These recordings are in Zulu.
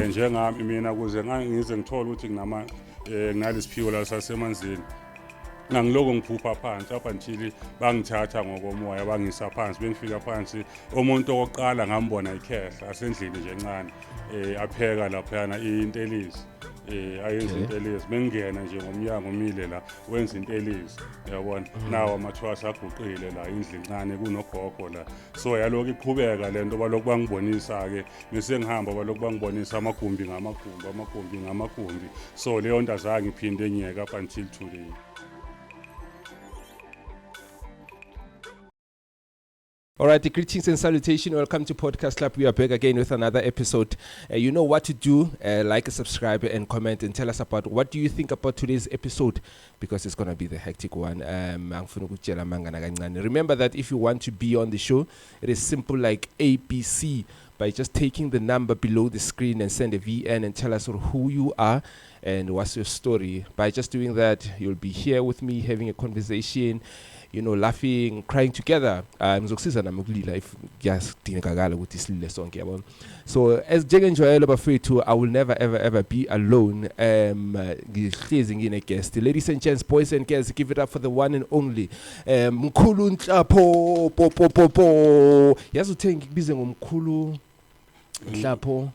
njengami mina kuze ngize ngithola ukuthi nginalesiphiwo la sasemanzini ngangiloko ngiphupha phansi up until bangithatha ngokomoya bangisa phansi bengifika phansi umuntu oqala ngambona ikhehla asendlini nje encane apheka laphana intelisi ayenza intelisi bengena nje ngomnyango umile la wenza intelisi yabona nawo amathwasa aguqile la indlu encane kunogogo la so yaloku iqhubeka lento balokhu bangibonisa ke bese ngihamba balokhu bangibonisa amagumbi ngamagumbi so leyo nto azange iphinde ngiyeka up until today. All right, greetings and salutation. Welcome to Podcast Lab. We are back again with another episode. You know what to do. Like, subscribe, and comment, and tell us about what do you think about today's episode, because it's going to be the hectic one. Remember that if you want to be on the show, it is simple like ABC by just taking the number below the screen and send a VN and tell us who you are and what's your story. By just doing that, you'll be here with me having a conversation, laughing, crying together. Ngizokusiza nami ukulila if kuyadingakala ukuthi silile sonke yabona. So as njengenjwayelo bafethu, I will never ever be alone. Ngihlezi ngine guest. Ladies and gents, boys and girls, give it up for the one and only Mkhulu Nhlapho po. Yazi uthe ngikubize ngomkhulu Nhlapho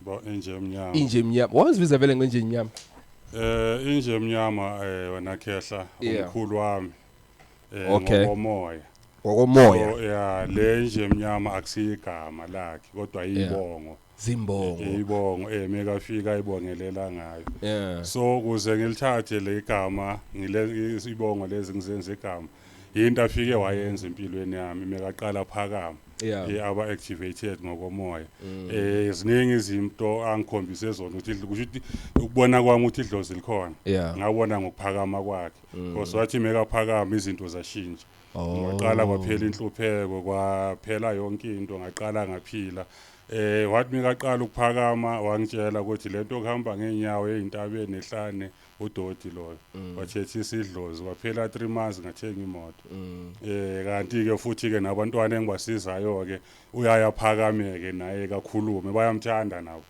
inje emnyama. Wazibiza vele ngenje emnyama. Inje emnyama wena khehla umkhulu wami. Okay. Ngokomoya. Ngokomoya. Le nje emnyama akusigama lakhe kodwa yibongo. Zimbongo. Ibongo megafika ibongelela ngayo. So kuze ngilithathe le igama ngilesibongo lezi ngizenze igama. Into afike wayenza empilweni yami megaqala phakama. Aba activated ngokomoya. Ziningi izinto angikhombise zona ukuthi ukubona kwami ukuthi idlozi likhona. Ngabona ngokuphakama kwakhe. Because wathi mekaphakama izinto zashintsha. Ngaqala kwaphela inhlupheko kwaphela yonke into ngaqala ngaphila. Wathi mekaqala ukuphakama wangitshela ukuthi lento kuhamba ngenyawo ezintabeni ehlane udoti loyo wathethisa idlozi waphela 3 months ngathenga imoto. Kanti ke futhi ke nabantwana engibasizayo ke uyayaphakameke naye kakhulume bayamthanda nabo.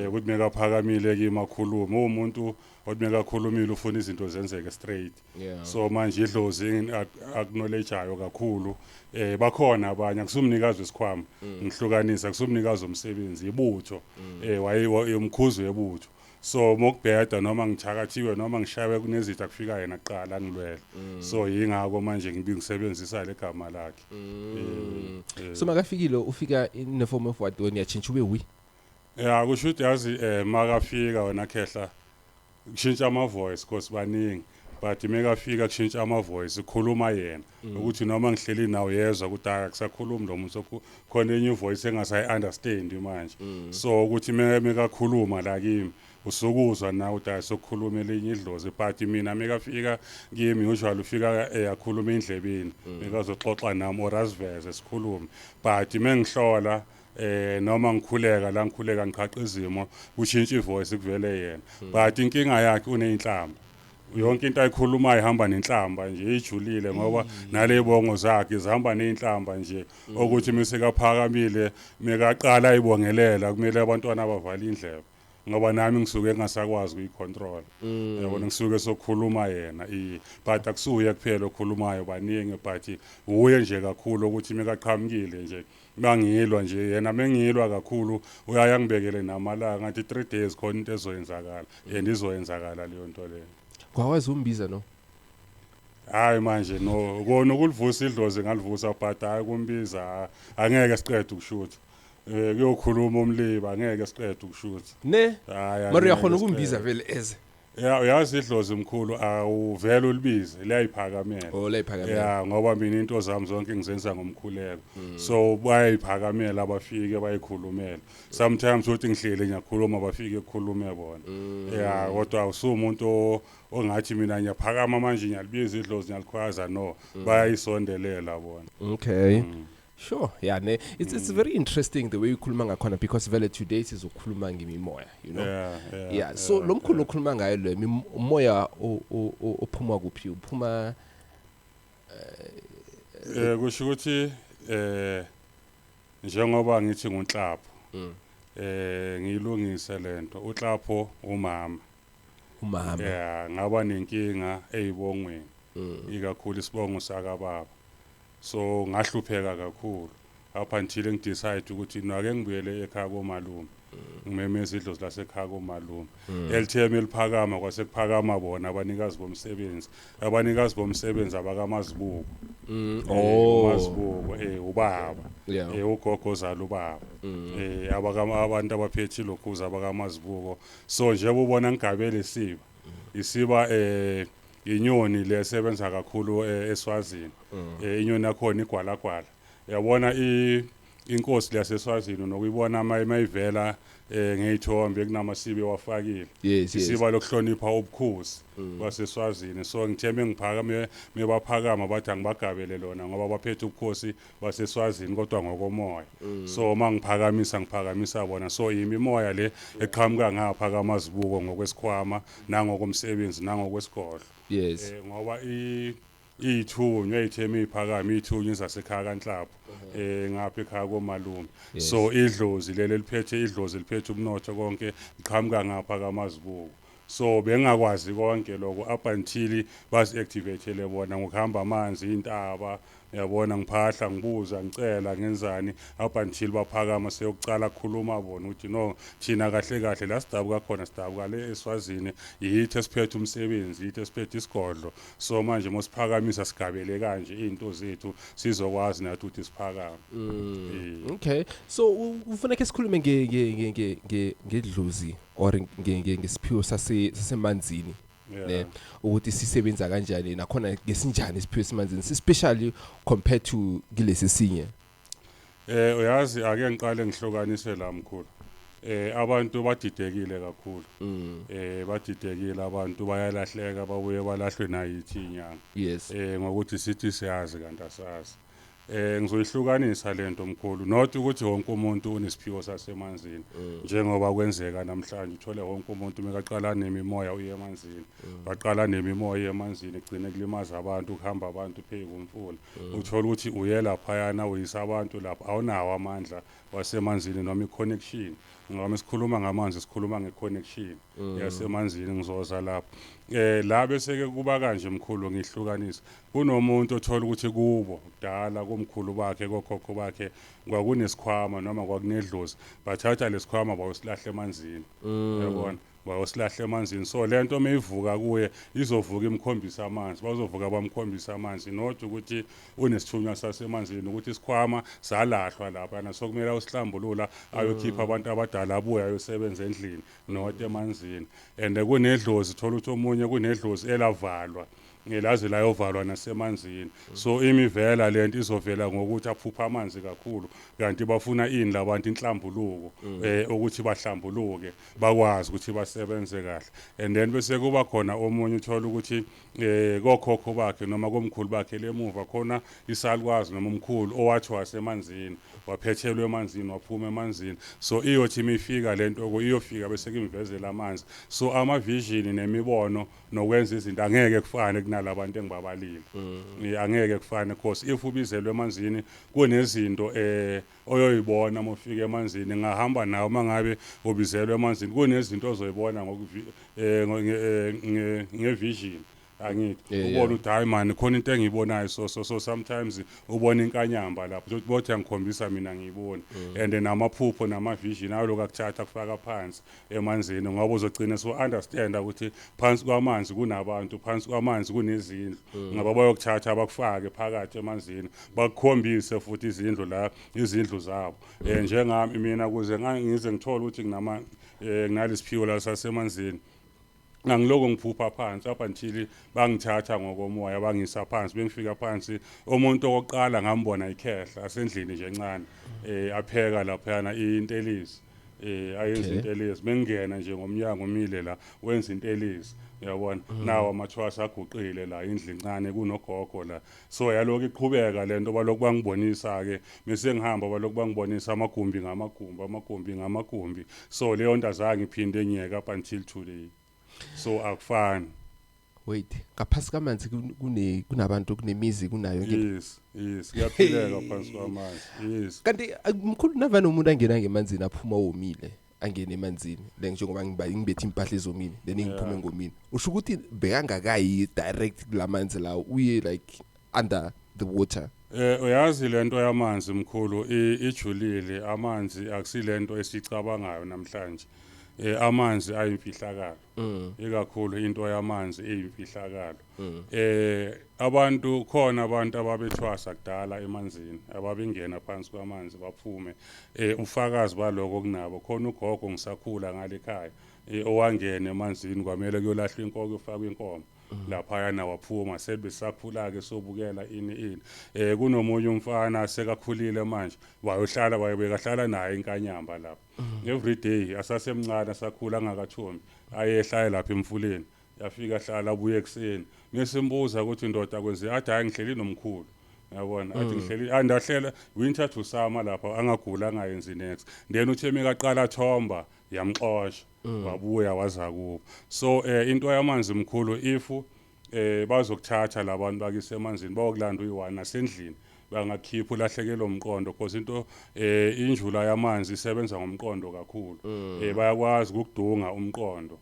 Ukuthi mekaphakamile ke imakhulume umuntu othi mekakhulumile ufuna izinto zenzeke straight. So manje idlozi acknowledgeayo kakhulu. Bakhona abanye akusumnikazi wesikhwama ngihlukanisa akusumnikazi umsebenzi ibutho umkhuzi webutho. So mokubheda noma ngithakathiwe noma ngishawe kunezitha kufika yena kuqala ngilwele. So yingako manje ngisebenzisa legama lakhe. So makafikile ufika in the form of what when you change ube wi? Kusho ukuthi yazi makafika wena khehla kushintsha ama voice because baningi. But megafika kushintsha ama voice ukhuluma yena ukuthi noma ngihleli nawe yezwa ukuthi akusakhulumi lo muntu khona enye voice engasayi understand manje. So ukuthi mekakhuluma la kimi usukuzwa na ukuthi sokukhuluma elinye idlozi but mina megafika kimi usually ufika yakhuluma endlebeni mekazoxoxa nami or asiveze sikhulume but mengihlola noma ngikhuleka ngiqhaqa izimo kushintsha ivoice kuvele yena but inkinga yakhe uneyinhlamba yonke into ayikhulumayo ihamba nenhlamba nje ijulile ngoba nalebongo zakhe zihamba nenhlamba nje ukuthi mesekaphakamile mekaqala ayibongelela kumele abantwana abavala indlebe ngoba nami ngisuke ngasakwazi ukuyicontrol. Yabona ngisuke sokukhuluma yena but akusuye kuphela okhulumayo baningi but uye nje kakhulu ukuthi mekaqhamukile nje bangilwa nje yena mengilwa kakhulu uyayangibekele namalanga ngathi 3 days khona into ezoyenzakala yena izoyenzakala leyo nto leyo. Kwawazi umbiza no? Hayi manje no kona ukulivusa idlozi ngalivusa but hayi kumbiza angeke siqede ukushutha. Kuyokhuluma umliba angeke siqede ukushutha. Mara uyakhona ukumbiza vele eze. Uyazi idlozi mkhulu awuvela ulibize liyayiphakamela. Liyayiphakamela. Ngoba mina into zami zonke ngizenza ngomkhuleko. So bayayiphakamela abafike bayikhulumela. Sometimes uthi ngihlele ngiyakhuluma bafike ukukhulume bona. Kodwa usumuntu ongathi mina ngiyaphakama manje ngiyalibiza idlozi ngiyalikhwaza no bayayisondelela bona. Okay. Sure, yeah, it's very interesting the way you khuluma ngakhona because vele today sizokhuluma ngimimoya, Yeah. So lo mkhulu okhuluma ngayo lo umoya ophuma kuphi uphuma kusho ukuthi njengoba ngithi nguNhlapho ngilungise lento uhlapho umama yeah ngaba nenkinga ezibongweni ikakhulu isibongo saka baba so ngahlupheka kakhulu up until ngidecide ukuthi nake ngibuyele ekhaya komalume ngimemeza idlozi lasekhaya komalume LTM eliphakama kwasekuphakama bona abanikazi bomsebenzi abakamazibuko mazibuko ubaba ugogo zala ubaba abantu abaphethe lokhuza abakamazibuko so njengoba ubona ngigabele isiba inyoni lesebenza kakhulu eSwazini inyoni yakhona igwalagwala yabona inkosi laseswazini nokuyibona mayivela ngeyithombe kunamasibe wafakile isiba lokuhlonipha ubukhosi baseswazini so ngithembe ngiphakame mebaphakama bathi angibagabele lona ngoba baphethe ubukhosi baseswazini kodwa ngokomoya so ngiphakamisa bona so imimoya le eqhamuka ngapha kamazibuko ngokwesikhwama nangokomsebenzi nangokwesigodlo ngoba ithunywa itheme iphakama ithunywa zasekhaya kaNhlapho ngapha ekhaya komalume so idlozi leli liphethe umnotho konke iqhamuka ngapha kamazibuko so bengakwazi konke lokho up until basi activatele bona ngokuhamba amanzi intaba yabona ngiphahla ngibuza ngicela ngenzani up until baphakama seyokucala ukukhuluma bona ukuthi no thina kahle la sidabuka khona sidabuka le eSwazini yithi esiphethe umsebenzi yithi esiphethe isigodlo so manje mosiphakamisa sigabele kanje izinto zethu sizokwazi nathi ukuthi siphakame okay so ufuneka sikhulume ngedlozi or ngesiphiwo sasemanzini ukuthi sisebenza kanjani nakhona ngesinjani isiphiwo semanzini especially compared to kilesi sinye uyazi ake ngiqale ngihlukanise la mkhulu abantu badidekile kakhulu badidekile abantu bayalahleka babuye balahlwe nayithi inyanga ngokuthi sithi siyazi kanti asazi ngizoyihlukanisa lento mkhulu not ukuthi wonke umuntu unesiphiwo sasemanzini njengoba kwenzeka namhlanje uthole wonke umuntu mekaqala nemimoya uye emanzini baqala nemimoya emanzini igcine kulimaza abantu kuhamba abantu phezulu kumfula uthola ukuthi uye lapha yana uyisa abantu lapha awunawo amandla wasemanzini noma iconnection ngoba sikhuluma ngamanzi sikhuluma ngeconnection yasemanzini ngizoza lapha la bese ke kuba kanje mkhulu ngihlukanisa kunomuntu othola ukuthi kubo kudala komkhulu bakhe kokhokho bakhe kwakunesikhwama noma kwakunedlozi bathatha lesikhwama bayosilahle emanzini yabona bayosilahle emanzini so lento meyivuka kuye izovuka imkhombisa amanzi bazovuka bamkhombisa amanzi not ukuthi unesithunywa sasemanzini ukuthi isikhwama salahlwa lapha naso kumele usihlambulula ayokhipha abantu abadala abuya ayosebenza endlini not emanzini and kunedlozi thola ukuthi omunye kunedlozi elavalwa ngelazi la yovalwa nasemanzini so imivela lento izovela ngokuthi aphupha amanzi kakhulu kanti bafuna indla abantu inhlambuluko ukuthi bahlambuluke bakwazi ukuthi basebenze kahle and then bese kuba khona omunye uthola ukuthi kokhokho bakhe noma komkhulu bakhe lemuva khona isalukwazi noma umkhulu owathi wasemanzini waphethelwe emanzini waphuma emanzini so iyothi imifika lento iyofika bese kimvezela amanzi so ama vision nemibono nokwenza izinto angeke kufane kunalabantu engibabalile angeke kufane because if ubizelwe emanzini kunezinto oyoyibona mofika emanzini ngahamba nawe mangabe ubizelwe emanzini kunezinto ozoyibona ngevision angithi ubona ukuthi hayi man khona into engiyibonayo so sometimes ubona inkanyamba lapho uthi bothi angikhombisa mina ngiyibona and namaphupho namavision ayoloku akuthatha kufaka phansi emanzini ngoba uzogcina so understand ukuthi phansi kwamanzi kunabantu phansi kwamanzi kunezindlu ngoba bayokuthatha bakufake phakathi emanzini bakukhombise futhi izindlu zabo njengami mina kuze ngize ngithola ukuthi nginalesiphiwo la sasemanzini ngangiloko ngiphupha phansi up until bangithatha ngokomoya bangisa phansi bengifika phansi umuntu oqala ngambona ikhehla asendlini nje encane apheka lapha yana intelisi ayenza intelisi bengena nje ngomnyango umile la wenza intelisi uyabona nawo amathwasa aguqile la indlu encane kunogogo la so yaloku iqhubeka lento balokhu bangibonisa ke bese ngihamba balokhu bangibonisa amagumbi ngamagumbi so leyo nto azange iphinde ngiyeka up until today so akufani wait ngaphasi kamanzi kunabantu kunemizi kunayo yes kuyaphileka phansi kwamanzi yes kanti mkhulu navana umuntu angena ngemanzini aphuma womile angene emanzini njengoba ngibethe impahla ezomile then ngiphume ngomini usho ukuthi bekangakayi direct kulamanzi la uye like under the water. Uyazi lento yamanzi mkhulu ijulile amanzi akusilento esicabangayo namhlanje. Amanzi ayimfihlakalo. Ikakhulu into yamanzi eyimfihlakalo. Abantu khona abantu ababethwasa kudala emanzini ababengena phansi kwamanzi baphume. Ufakazi baloko kunabo khona ugogo ngisakhula ngale ekhaya owangena emanzini kwamele kuyolahlwa inkoko ufakwe inkomo. Lapha yana waphuma sebesakhula ke sobukela ini kunomunye umfana sekakhulile manje wayohlala wayebekahlala naye inkanyamba lapha every day asasemncane asakhula angakathombi ayehlala lapha emfuleni yafika hlala abuye ekseni ngesimbuza ukuthi indoda kwenze athi hayi ngihleli nomkhulu yabona athi ngihleli andahlela winter to summer lapha angagula angayenzi next then uthe mekaqala thomba yamxosha wabuya waza kubo so into yamanzi mkhulu ifu bazokuthatha labantu bakise emanzini bayokulanda uyi1 nasendlini bangakhipha ulahlekelwe umqondo because into injula yamanzi isebenza ngomqondo kakhulu bayakwazi ukudunga umqondo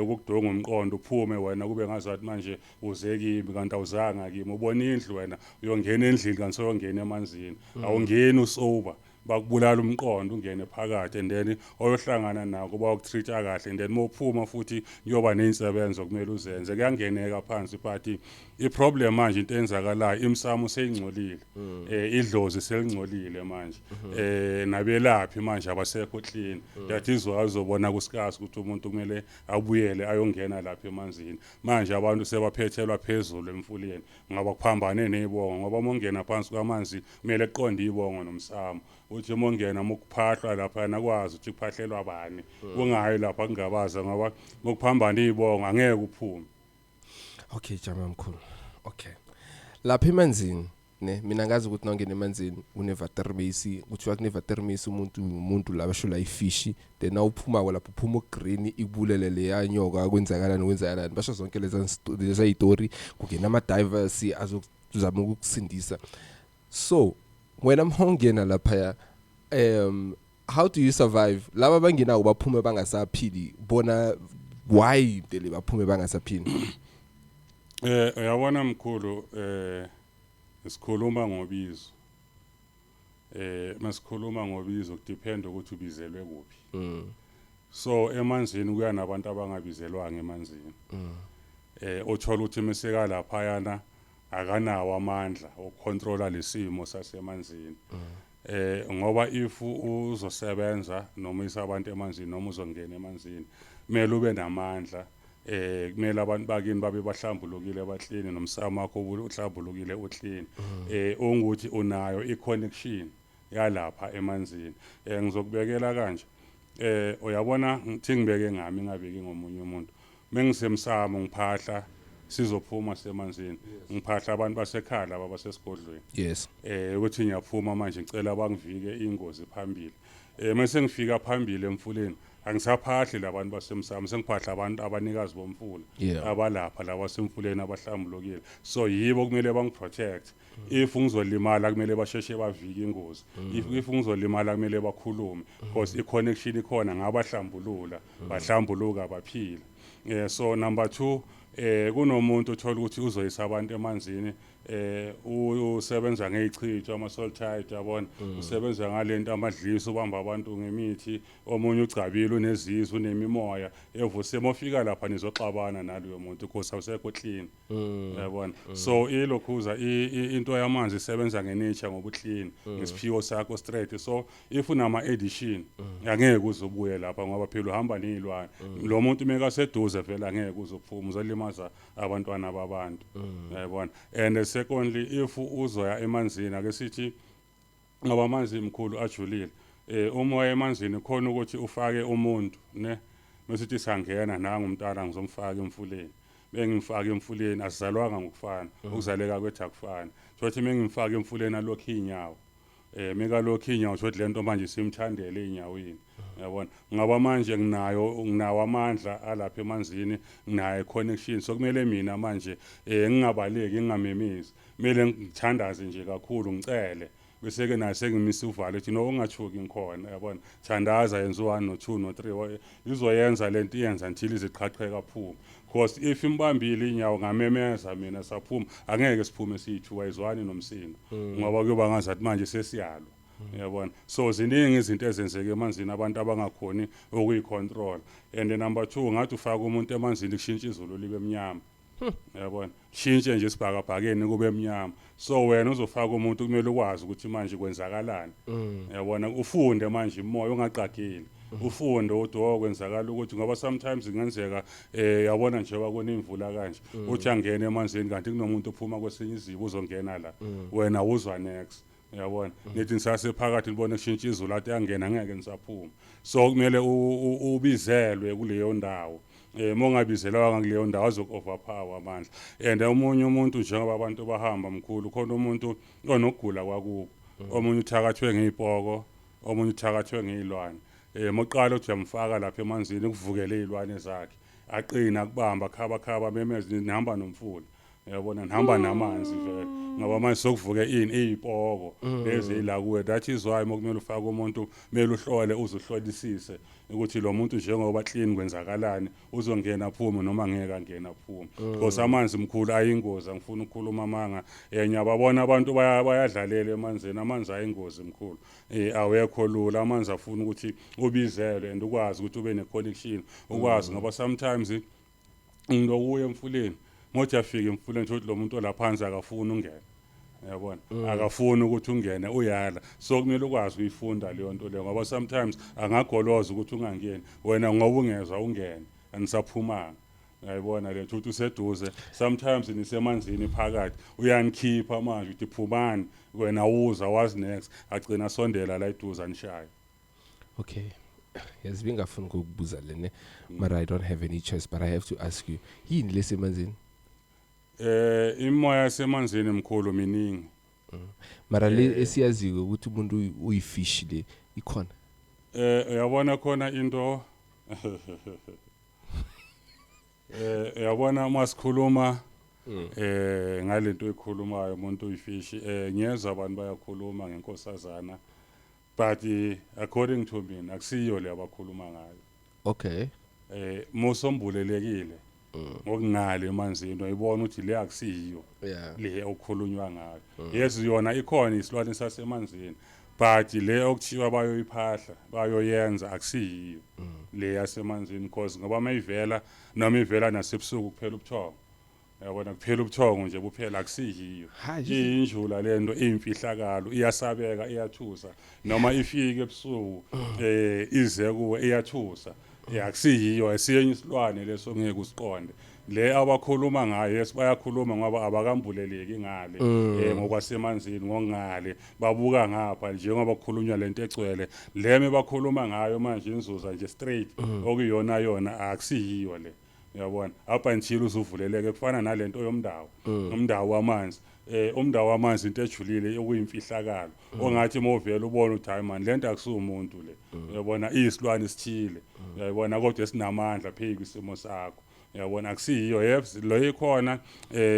ukudunga umqondo uphume wena kube ngazathi manje uze kimi kanti awuzanga kimi ubona indlu wena uyongena endlini kanti soyongena emanzini awungeni usober bakubulala umqondo ungene phakathi and then oyohlangana nako bayokutreata kahle and then mophuma futhi kuyoba nezinsebenzo kumele uzenze kuyangeneka phansi but iproblem manje into enzakalayo imsamo seyingcolile idlozi selingcolile manje nabelaphi manje abasekho clean that is why uzobona kusikasi ukuthi umuntu kumele abuyele ayongena lapha emanzini manje abantu sebaphethelwa phezulu emfuleni ngaba kuphambane nezibongo ngoba mongena phansi kwamanzi kumele kuqonde ibongo nomsamo uthi mongena mukuphahlwa lapha nakwazi ukuthi kuphahlelwa bani kungayi lapha kungabaza ngoba ngokuphambana izibongo angeke uphume. Okay jama mkhulu. Okay. Lapha emanzini ne mina ngazi ukuthi nongena emanzini unevatermisi kuthiwa kunevatermisi umuntu la bashula ifishi then nawuphuma lapho uphuma green ibulele le yanyoka kwenzakalani basho zonke leza istory kungena ama divers azozama ukukusindisa. So wena mhongena lapha how do you survive laba bangena ubaphume bangasaphili bona why dele baphume bangasaphili? Uyabona mkhulu sikhuluma ngobizo masikhuluma ngobizo kudepend ukuthi ubizelwe kuphi so emanzini kuya nabantu abangabizelwanga emanzini othola ukuthi meseka lapha yana akanawo amandla okucontrola lesimo sasemanzini ngoba if uzosebenza noma isabantu emanzini noma uzongena emanzini kumele ube namandla kumele abantu bakini babe bahlambulukile abahleni nomsamo wakho uhlambulukile uhleni onguthi unayo iconnection yalapha emanzini ngizokubekela kanje uyabona ngithi ngibeke ngami ngabeki ngomunye umuntu mengisemsamo ngiphahla sizophuma semanzini ngiphahla abantu basekhaya laba basesigodlweni yes ukuthi ngiyaphuma manje ngicela bangivike ingozi phambili mase ngifika phambili emfuleni angisaphahli labantu basemsamo sengiphahla abantu abanikazi bomfula abalapha laba semfuleni abahlambulukile so yibo kumele bangiprotect if ngizolimala kumele basheshe bavike ingozi if ngizolimala kumele bakhulume because iconnection ikhona ngabahlambulula bahlambuluka baphila so number 2 kunomuntu uthola ukuthi uzoyisa abantu emanzini usebenza ngezichitho ama-soltite yabona usebenza ngalento amadlisi ubamba abantu ngemithi omunye ucabile unezizwe unemimoya evuse mofika lapha nizoxabana naloyo muntu because awusekho clean yabona so ilokhuza into yamanzi isebenza ngenature ngoba clean ngesiphiwo sakho straight so if unama addition angeke uzobuye lapha ngoba phela uhamba nezilwane lo muntu meka seduze vela angeke uzophuma uzolimaza abantwana babantu yabona and secondly if uzoya emanzini ake sithi ngoba amanzi mkhulu ajulile umoya emanzini khona ukuthi ufake umuntu ne mesithi sangena nanga umntana ngizomfaka emfuleni bengimfaka emfuleni asizalwanga ngokufana ukuzaleka kwethu akufana sothi mengimfaka emfuleni alokho inyawo mika lokho inyawo shothi lento manje simthandele inyaweni yabona ngaba manje nginawo amandla alapha emanzini nginayo connection sokumele mina manje ngingabaleki ngingamemezi kumele ngithandaze nje kakhulu ngicele bese ke naye sengimisa uvalo ethi no ungathuki ngikhona yabona thandaza yenza 1 no 2 no 3 izoyenza lento iyenza until iziqhaqhe kaphuma because if imbambile inyawo ngamemeza mina saphuma angeke siphume siyi2 ayizwani nomsindo ngoba kuyoba ngazathi manje sesiyalo yabona so ziningi izinto ezenzeke emanzini abantu abangakhoni ukuyicontrol and number 2 ngathi ufaka umuntu emanzini kushintsha izulu libe emnyama yabona shintshe nje isibhakabhakeni kube emnyama so wena uzofaka umuntu kumele ukwazi ukuthi manje kwenzakalani yabona ufunde manje imoya ungaqagile ufunde uthi kwenzakala ukuthi ngoba sometimes ingenzeka yabona nje bakona imvula kanje uthi angene emanzini kanti kunomuntu ophuma kwesinye izibo uzongena la wena uzwa next yabona nithi nisase phakathi nibone kushintsha izulu athi angena ngeke nisaphuma so kumele ubizelwe kuleyo ndawo mongabizelwa kuleyo ndawo azokoverpower amandla and omunye umuntu njengoba abantu bahamba mkhulu khona umuntu onogula kwakubo omunye uthakathwe ngezipoko omunye uthakathwe ngezilwane moqala uthi uyamfaka lapha emanzini kuvukele izilwane zakhe aqina kubamba khaba memezi nihamba nomfula yabona nihamba namanzi vele ngoba manje sokuvuke izipoko lezi la kuwe that is why mokumele ufake umuntu kumele uhlole uzuhlolisise ukuthi lo muntu njengoba clean kwenzakalani uzongena phuma noma ngeke angena phuma because amanzi mkhulu ayingozi angifuni ukukhuluma amanga nyababona abantu bayadlalela emanzini amanzi ayingozi mkhulu awekho lula amanzi afuna ukuthi ubizelwe and ukwazi ukuthi ube neconnection ukwazi ngoba sometimes ngilokuya emfuleni ngothi afike emfuleni ukuthi lo muntu olaphansi akafuni ungena yabona akafuni ukuthi ungene uyala so kumele ukwazi ukuyifunda leyo nto leyo ngoba sometimes angagoloza ukuthi ungangeni wena ngoba ungezwa ungene anisaphumanga yayibona le ukuthi useduze sometimes nisemanzini phakathi uyanikhipha manje uthi phumani wena uza wazi next agcina sondela la eduze anishaya okay yes bengafuna ukubuza lene but I don't have any choice but I have to ask you yini lesemanzini imoya semanzini mkhulu miningi mara le esiyaziwe ukuthi umuntu uyifish le ikhona uyabona khona into yabona masikhuluma ngalento ekhulumayo umuntu uyifish ngiyeza abantu bayakhuluma ngenkosazana but according to me akusiyo le abakhuluma ngayo okay mosombulelekile ngokungale emanzini uyibona ukuthi le akusiyo le okukhulunywa ngayo yes yona ikhona isilwane sasemanzini but le okuthiwa bayoyiphahla bayoyenza akusiyo le yasemanzini because ngoba mayivela noma ivela nasebusuku kuphela ubuthongo yabona kuphela ubuthongo nje kuphela akusiyo injula lento imfihlakalo iyasabeka iyathusa noma ifike ebusuku ize kuwe iyathusa akusiyo esiyenye isilwane leso ngeke usiqonde le abakhuluma ngayo esibayakhuluma ngoba abakambuleleki ngale ngokwasemanzini ngongale babuka ngapha njengoba kukhulunywa lento egcwele leme bakhuluma ngayo manje inzuza nje straight okuyona yona akusiyo le yabona apha until uzuvuleleke kufana nalento yomndawo umndawo wamanzi umndawo wamanzi into ejulile okuyimfihlakalo ongathi movela ubona ukuthi hayi man lento akusumuntu le uyabona isilwane isithile uyabona kodwa esinamandla phezu kwisimo sakho yabona akusiyo yes lo ikhona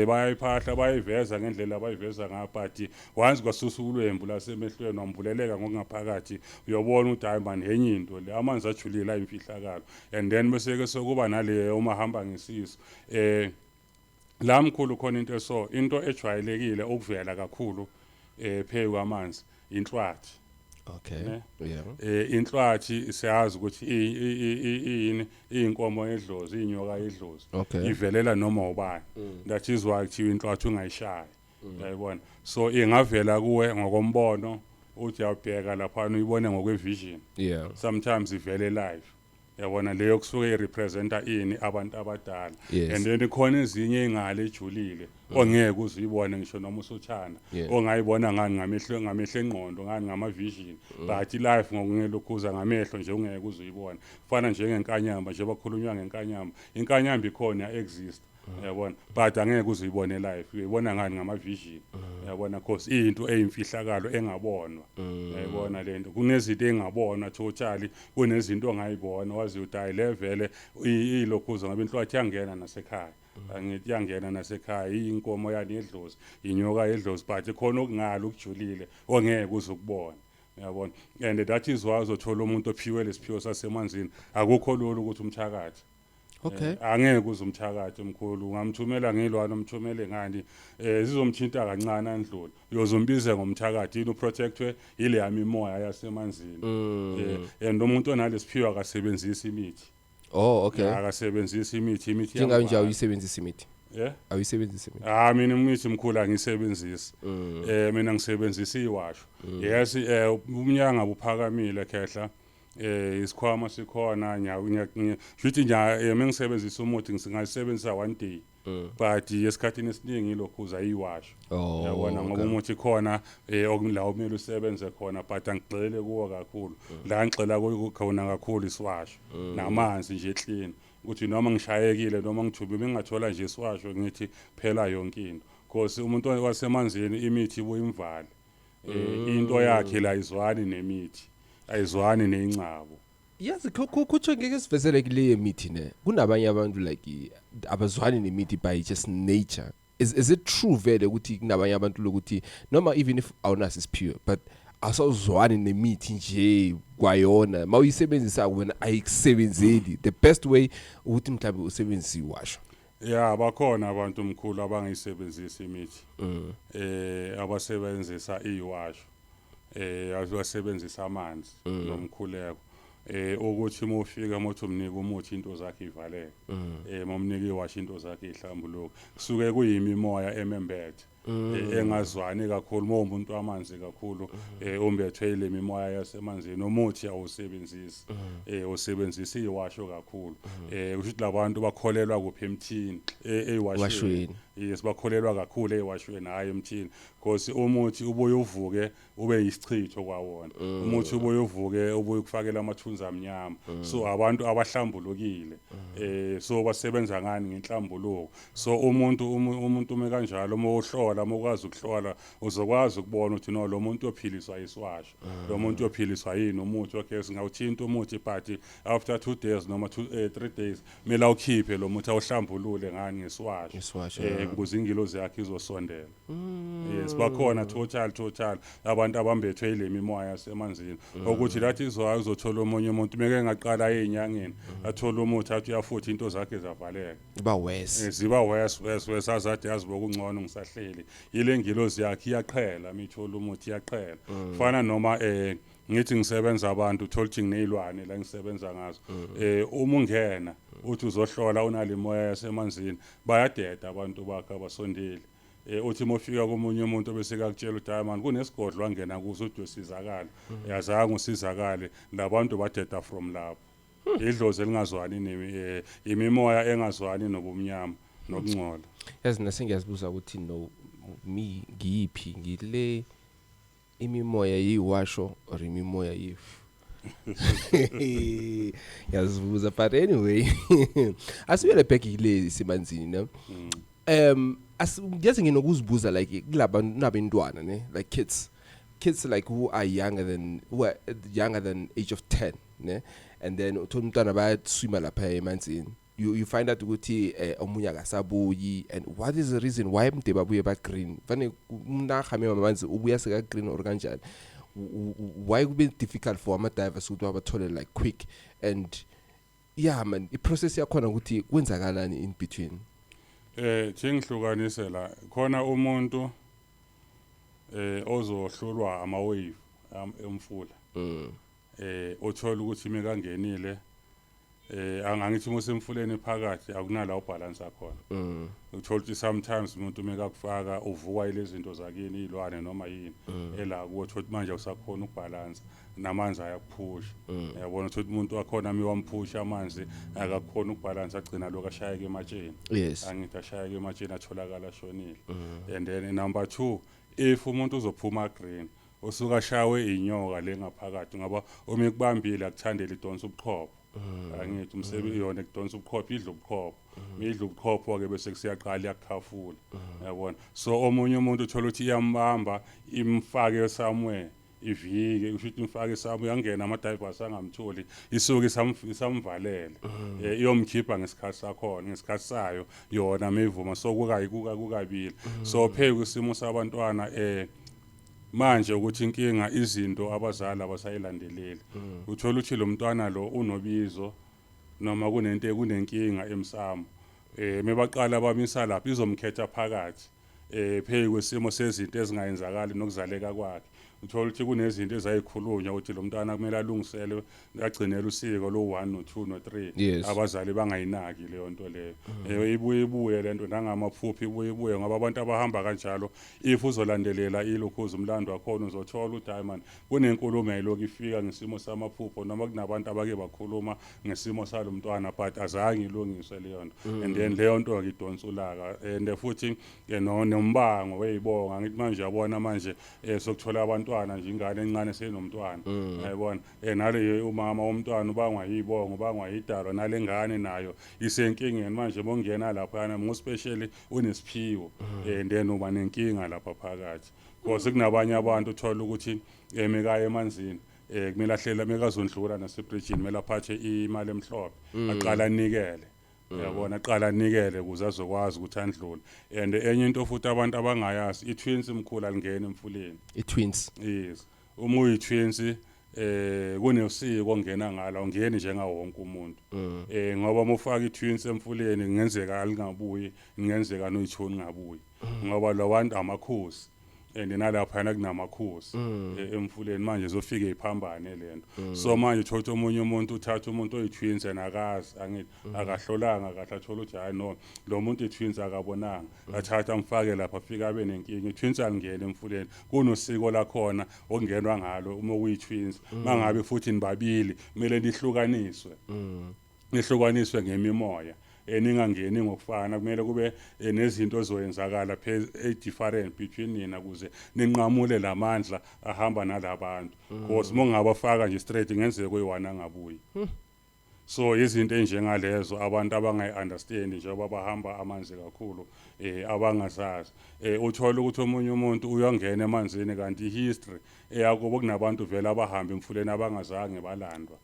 bayayiphahla bayiveza ngendlela abayiveza ngaphathi once kwasusa ulwembu lasemehlweni wambuleleka ngokungaphakathi uyobona ukuthi hayi man enye into le amanzi ajulile ayimfihlakalo and then bese ke sokuba nale umahamba ngesiso la mkhulu khona into ejwayelekile ukuvela kakhulu phezu kwamanzi inhlwathi okay yeah inhlwathi siyazi ukuthi inkomo edlozi inyoka edlozi ivelela noma ubani that is why kuthiwa inhlwathi ungayishaya yayibona so ingavela kuwe ngokombono uthi uyabheka lapha uyibone ngokwevision sometimes ivele live yabona leyo kusuke irepresenta ini abantu abadala and then khona ezinye ingale ejulile ongeke uzibone ngisho noma usuthanda ongayibona ngani ngamehlo engqondo ngani ngama vision but life ngokungelokhuza ngamehlo nje ungeke uzuyibona kufana njengenkanyamba nje bakhulunywa ngenkanyamba inkanyamba ikhona exist yabona but angeke uzuyibone live uyibona ngani ngama vision yabona cause into eyimfihlakalo engabonwa yayibona lento kunezinto engabonwa totally kunezinto ongayibona wazi uthi levele ilokhuza ngabe inhlwathi yangena nasekhaya angithi yangena nasekhaya inkomo yani edlozi inyoka edlozi but khona okungalo ukujulile ongeke uzukubona yabona and that is why uzothola umuntu ophiwe lesiphiwo sasemanzini akukho lolo ukuthi umthakathi Okay. Angeke uzumthakathi omkhulu ngamthumela ngilwana umthumele ngani zizomthinta kancane andlula uyozombize ngomthakathi yini uprotectwe ile yami imoya yasemanzini and umuntu onalesiphiwo akasebenzisa imithi Oh, okay. Akasebenzisa imithi Njengayo nje awuyisebenzisa imithi. Yeah. Awuyisebenzisa imithi. Mina imithi mkhulu angisebenzisi. Mina ngisebenzisa iwasho. Yes, umnyanga buphakamile khehla. Isikhwama sikhona ngithi nje mengisebenzisa umuthi ngisebenzisa one day but esikhathini esiningi lokhuza iwasho yabona ngoba umuthi khona okula umele usebenze khona but angigxile kuwo kakhulu la ngixela khona kakhulu isiwasho namanzi nje clean ukuthi noma ngishayekile noma ngithubi bengathola nje isiwasho ngithi phela yonke into because umuntu wasemanzini imithi buyimvali into yakhe la izwani nemithi ayizwani nencabo yazi kutsho ngeke sivezele kule mithi ne kunabanye abantu like abazwani nemithi by just nature is it true vele ukuthi kunabanye abantu lokuthi noma even if awunaso isiphiwo but asawuzwani nemithi nje kwayona mawuyisebenzisa wena ayikusebenzeli the best way ukuthi mhlawumbe usebenzise iwasho yeah bakhona abantu omkhulu abangayisebenzisa imithi abasebenzisa iwasho abasebenzisa amanzi nomkhuleko ukuthi mufika mothi umnika umuthi into zakhe ivaleke momnika iwashi into zakhe ihlambuluke kusuke kuyimimoya emembethe engazwani kakhulu umuntu amanzi kakhulu umbethwe ile mimoya yasemanzini umuthi awusebenzisi usebenzisa iwasho kakhulu ukuthi labantu bakholelwa kuphi emthini ewashweni yes bakholelwa kakhulu ewashweni hayi emthini because umuthi ubuye uvuke ube yisichitho kwawona umuthi ubuye uvuke ubuye ukufakela amathunzi amnyama so abantu abahlambulukile so basebenza ngani ngenhlambuluko so umuntu ume kanjalo uma uhlola ukwazi ukuhlola uzokwazi ukubona ukuthi no lo muntu ophiliswa isiwasho lo muntu ophiliswa yini umuthi wakhe singawuthinta umuthi but after 2 days noma 3 days mela ukhiphe lo muthi awuhlambulule ngani ngesiwasho ukuze ingilozi yakhe izosondela yes bakhona total abantu abambethwe ile mimoya yasemanzini ukuthi lathi izothola umunye umuntu meke ngaqala ezinyangeni athola umuthi athi uyafutha into zakhe zavaleka ziba worse ziba worse azade yazi bokungcono ngisahleli ile ngilozi yakhe iyaqhela mithola umuthi iyaqhela fana noma ngithi ngisebenza abantu uthola ukuthi nginezilwane la ngisebenza ngazo uma ungena uthi uzohlola unale moya yasemanzini bayadeda abantu bakhe abasondeli uthi mofika komunye umuntu bese kakutshela ukuthi hayi man kunesigodlo wangena kuzo uthi usizakala yazange usizakale labantu badeda from lapho idlozi elingazwani imimoya engazwani nobumnyama nokungcola yazi nasengiyazibuza ukuthi no mi ngiyiphi ngile imimoya yiwasho or imimoya yifu yazibuza but anyway asibele back ile simanzini no yazi nginokuzibuza like kulabantu nabantwana ne like kids like who are younger than age of 10 ne and then uthola umntwana bayaswima lapha emanzini you find out ukuthi omunye akasabuyi and what is the reason why mde babuye ba green fane umnahame amanzi ubuya seka green or kanjani why kube difficult for ama divers ukuthi abathole like quick and yeah man I process yakhona ukuthi kwenzakalani in between ngihlukanise la khona umuntu ozohlulwa ama wave emfula uthola ukuthi mekangenile angangithi musemfuleni phakathi akunala ubalance akhona uthola ukuthi sometimes umuntu mekakufaka uvuka ile zinto zakini izilwane noma yini ela ukuthi manje usakhona ukubalance namanzi ayakuphusha yabona ukuthi umuntu wakhona miwamphusha amanzi akakhona ukubalance agcina lokashayeke ematsheni angithi ashayeke ematsheni atholakala shonile and then number 2 if umuntu uzophuma green usuka shawe inyoka lengaphakathi ngaba uma ekubambile akuthandela idonsa ubuqhopho angithi umsebenzi yona ekudonsa ubukhopho idla ubukhopho midla ubukhopho ke bese kusiyaqala yakukhafula yabona so omunye umuntu uthola ukuthi iyambamba imfake somewhere ivike usho ukuthi imfake somewhere yangena ama-divers angamtholi isuke isamvalele iyomkhipha ngesikhathi sakhona ngesikhathi sayo yona mevuma so kukabili so pheke isimo sabantwana manje ukuthi inkinga izinto abazali abasayilandeleli uthola ukuthi lo mntwana lo unobizo noma kunenkinga emsamo mebaqala bamisa lapha izomkhetha phakathi pheke kwesimo sezinto ezingayenzakali nokuzaleka kwakhe uthola ukuthi kunezinto ezayikhulunywa ukuthi lo mntwana kumele alungisele agcinele usiko lo 1 no 2 no 3 abazali bangayinaki leyo nto leyo ibuye lento nangamaphuphi ibuye ngoba abantu abahamba kanjalo if uzolandelela ilokhuza umlando wakhona uzothola ukuthi hayi man kunenkulumo yiloko ifika ngesimo samaphupho noma kunabantu abake bakhuluma ngesimo salomntwana but azange ilungiswe leyo nto and then leyo nto ngidonsa ulaka and futhi nombango weyibonga ngithi manje yabona manje sokuthola abantwana nje ingane encane senomntwana yayibona nale umama womntwana ubangwa yibongo ubangwa yidalwa nale ngane nayo isenkingeni manje bongena lapha yana ngospecially unesiphiwo and then uba nenkinga lapha phakathi because kunabanye abantu uthola ukuthi emekaya emanzini kumele ahlela mekazondlula nasebridgini kumele aphathe imali emhlophe aqala anikele yabona aqala anikele ukuze azokwazi ukuthi andlule and enye into futhi abantu abangayazi i-twins imkhulu alingena emfuleni i-twins yes uma uyi-twins kunesiko ongena ngalo ungeni njengawo wonke umuntu ngoba mufaka i-twins emfuleni kungenzeka alingabuyi kungenzeka noyithoni ngabuyi ngoba labantu amakhosi and nalapha kunamakhosi emfuleni manje zofika iphambane lento so manje uthatha omunye umuntu uthatha umuntu oyi-twins nakazi angithi akahlolanga kahle athola ukuthi hayi no lo muntu i-twins akabonanga athatha amfake lapha afika abe nenkinga i-twins alingene emfuleni kunosiko lakhona okungenwa ngalo uma kuyi-twins mangabe futhi nibabili kumele nihlukaniswe ngemimoya ningangeni ngokufana kumele kube nezinto ezoyenzakala different between nina kuze ninqamule lamandla ahamba nalabantu because mongabafaka nje straight ngenzeke kuyiwana ngabuyi so izinto enjengalezo abantu abangayi-understand njengoba bahamba amanzi kakhulu abangazazi uthola ukuthi omunye umuntu uyongena emanzini kanti i-history eyakubo kunabantu vele abahamba emfuleni abangazange balandwa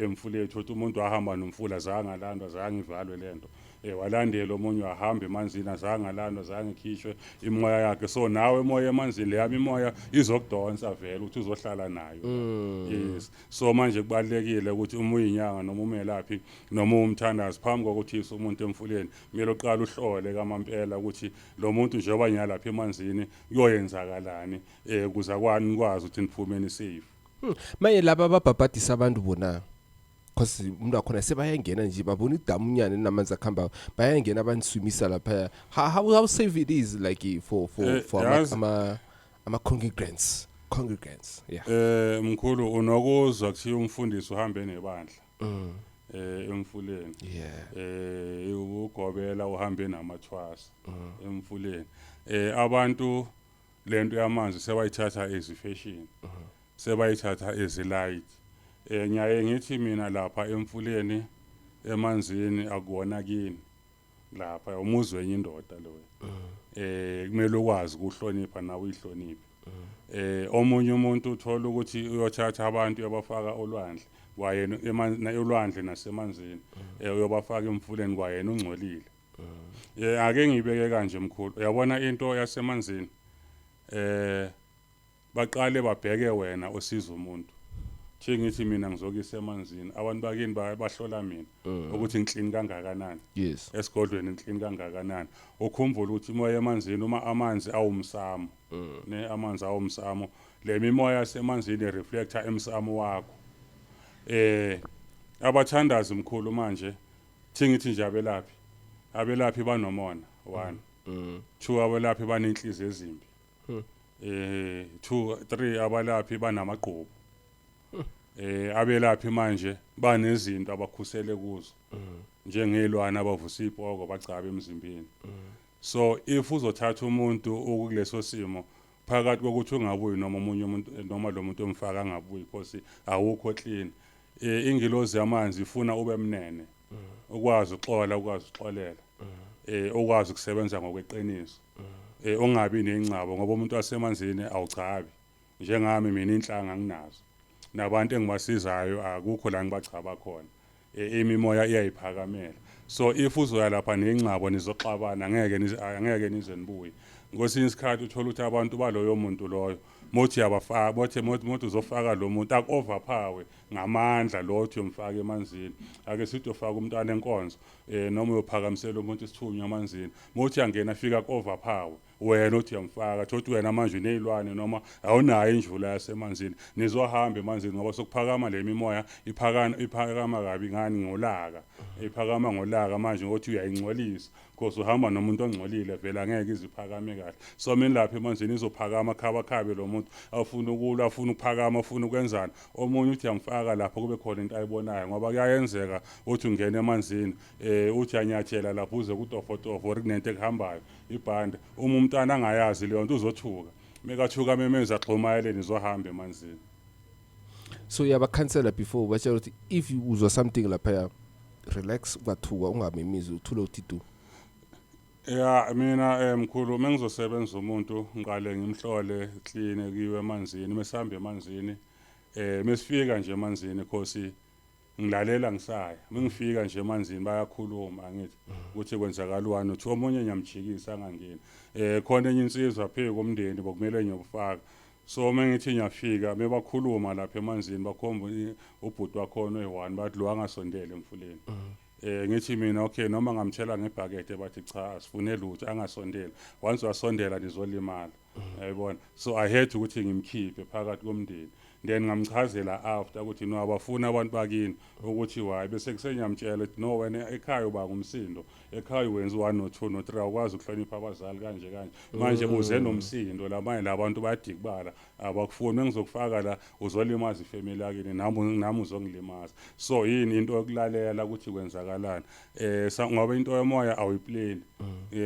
emfuleni uthola umuntu wahamba nomfula zange alandwa zange ivalwe lento walandela omunye wahamba emanzini azange alandwa zange ikhishwe imoya yakhe so nawe emoya emanzini leyami imoya izokudonsa vele ukuthi uzohlala nayo yes so manje kubalekile ukuthi uma uyinyanga noma umelaphi noma umthandazi phambi kokuthi umuntu emfuleni kumele uqala uhlole kamampela ukuthi lo muntu njengoba nyalapha emanzini kuyoyenzakalani ukuze kwazi ukuthi niphumeni safe manje laba ababhabhadisa abantu bona because umuntu wakhona sebayangena nje babona idamunyane namanzi akhamba bayangena abaniswimisa lapha how safe it is like for ama congregants yeah mkhulu unokuzwa kuthiwa umfundisi uhambe nebandla emfuleni ugobela uhambe namathwasa emfuleni abantu lento yamanzi sebayithatha ezifashion sebayithatha ezilight ngiyaye ngithi mina lapha emfuleni emanzini akuwona kini lapha umuzwe wenye indoda lo kumele ukwazi ukuhlonipha nawe uyihloniphe omunye umuntu uthola ukuthi uyothatha abantu yabafaka olwandle kwayena olwandle nasemanzini uyobafaka emfuleni kwayena ungcolile ake ngibeke kanje mkhulu uyabona into yasemanzini baqale babheke wena osiza umuntu ngithi mina ngizokisa emanzini abantu bakini bahlola mina ukuthi ngiclean kangakanani yes esigodlweni ngiclean kangakanani ukhumbula ukuthi imoya emanzini uma amanzi awumsamo amanzi awumsamo le mimoya yasemanzini reflector emsamo wakho abathandazi mkhulu manje ngithi nje abelaphi banomona 1 2 abelaphi banenhliziyo ezimbi 2 3 abalaphi banamagqubu abelaphi manje banezinto abakhusele kuzo njengelwana abavusa ipoko bacaba emzimbeni so if uzothatha umuntu ukuleso simo phakathi kokuthi ungabuyi noma umunye umuntu noma lo muntu omfaka angabuyi because awukho clean ingilozi yamanzi ifuna ube mnene ukwazi uxola ukwazi uxolela ukwazi ukusebenza ngokweqiniso ungabi nencabo ngoba umuntu wasemanzini awuchabi njengami mina inhlanga nginazo nabantu engibasizayo akukho la ngibachaba khona imimoya iyayiphakamela so if uzoya lapha nencabo nizoxabana angeke nize nibuye ngosini isikhathi uthola ukuthi abantu baloyo muntu loyo mothi yabafaka mothi uzofaka lo muntu akuoverpower ngamandla lo uthi umfaka emanzini ake sithi ufaka umntwana enkonzo noma uyophakamisela umuntu isithunywa emanzini mothi yangena afika kuoverpower wena uthi uyamfaka thothi wena manje unezilwane noma awunayo injula yasemanzini nizohamba emanzini ngoba sokuphakama le mimoya iphakama kabi ngani ngolaka iphakama ngolaka manje ngothi uyayingcolisa because uhamba nomuntu ongcolile vela angeke iziphakame kahle so mina lapha emanzini izophakama khabakhabe lo muntu afuna ukulwa afuna ukuphakama afuna ukwenzana omunye uthi yamfaka lapho kube khona into ayibonayo ngoba kuyayenzeka uthi ungena emanzini uthi anyathela lapho uze kutofotofo or kunento ekuhambayo ibhande umntwana angayazi leyo nto uzothuka mekathuka memeza xhumayele nizohamba emanzini so yabakhansela before batshela ukuthi if uzwa something lapha relax ungathuka ungamemizi uthule uthitu ya mina mkhulu mengizosebenza umuntu ngiqale ngimhlole clean kiwe emanzini mesihamba emanzini mesifika nje emanzini khosi ngilalela ngisaya mengifika nje emanzini bayakhuluma ngithi ukuthi kwenzakalwani uthi omunye nyamjikisa angangeni khona enye insizwa phezulu komndeni bokumele nyobufaka so mengithi nyafika mebakhuluma lapha emanzini bakhomba ubhuti wakhona oyi1 bathi lo angasondele emfuleni ngithi mina okay noma ngamtshela ngebhakede bathi cha asifune lutho angasondela once wasondela nizolimala yayibona so I had ukuthi ngimkhiphe phakathi komndeni then ngamchazela after ukuthi no abafuna abantu bakini ukuthi why bese kusenyamtshela ukuthi no wena ekhaya uba ngumsindo ekhaya wenza 1 no 2 no 3 awukwazi ukuhlonipha abazali kanje manje uze nomsindo lamanye labantu bayadikubala abakufuni ngizokufaka la uzolimaza ifamily yakini nami uzongilimaza so yini into yokulalela ukuthi kwenzakalani ngoba into yomoya awuyiplane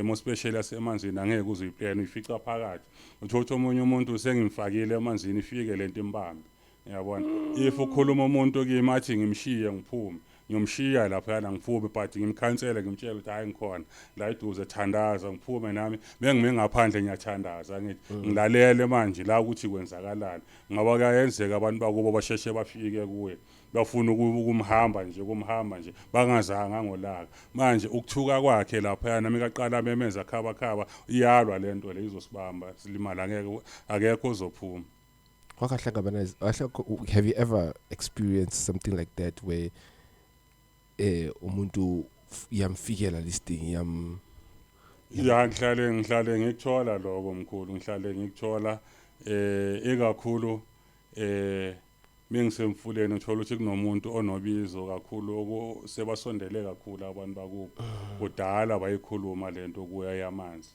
most especially yasemanzini angeke uziyiplane uyifica phakathi uthothi omunye umuntu usengimfakile emanzini ifike lento imbambe yabona if ukhuluma umuntu kimi athi ngimshiye ngiphume ngiyomshiya lapha yana ngiphume but ngimkhansela ngimtshela ukuthi hayi ngikhona la iduze thandaza ngiphume nami bengime ngaphandle ngiyathandaza ngithi ngilalele manje la ukuthi kwenzakalani ngoba kuyenzeka abantu bakubo basheshe bafike kuwe bafuna kumhamba nje bangazanga ngolaka manje ukuthuka kwakhe lapha yana mikaqala memeza khaba iyalwa lento le izosibamba silimala akekho uzophuma have you ever experienced something like that where umuntu yamfikela listing ngihlale ngikuthola lokho mkhulu ngihlale ngikuthola ekakhulu mengisemfuleni uthola ukuthi kunomuntu onobizo kakhulu sebasondele kakhulu abantu bakubo kudala bayikhuluma lento kuya yamanzi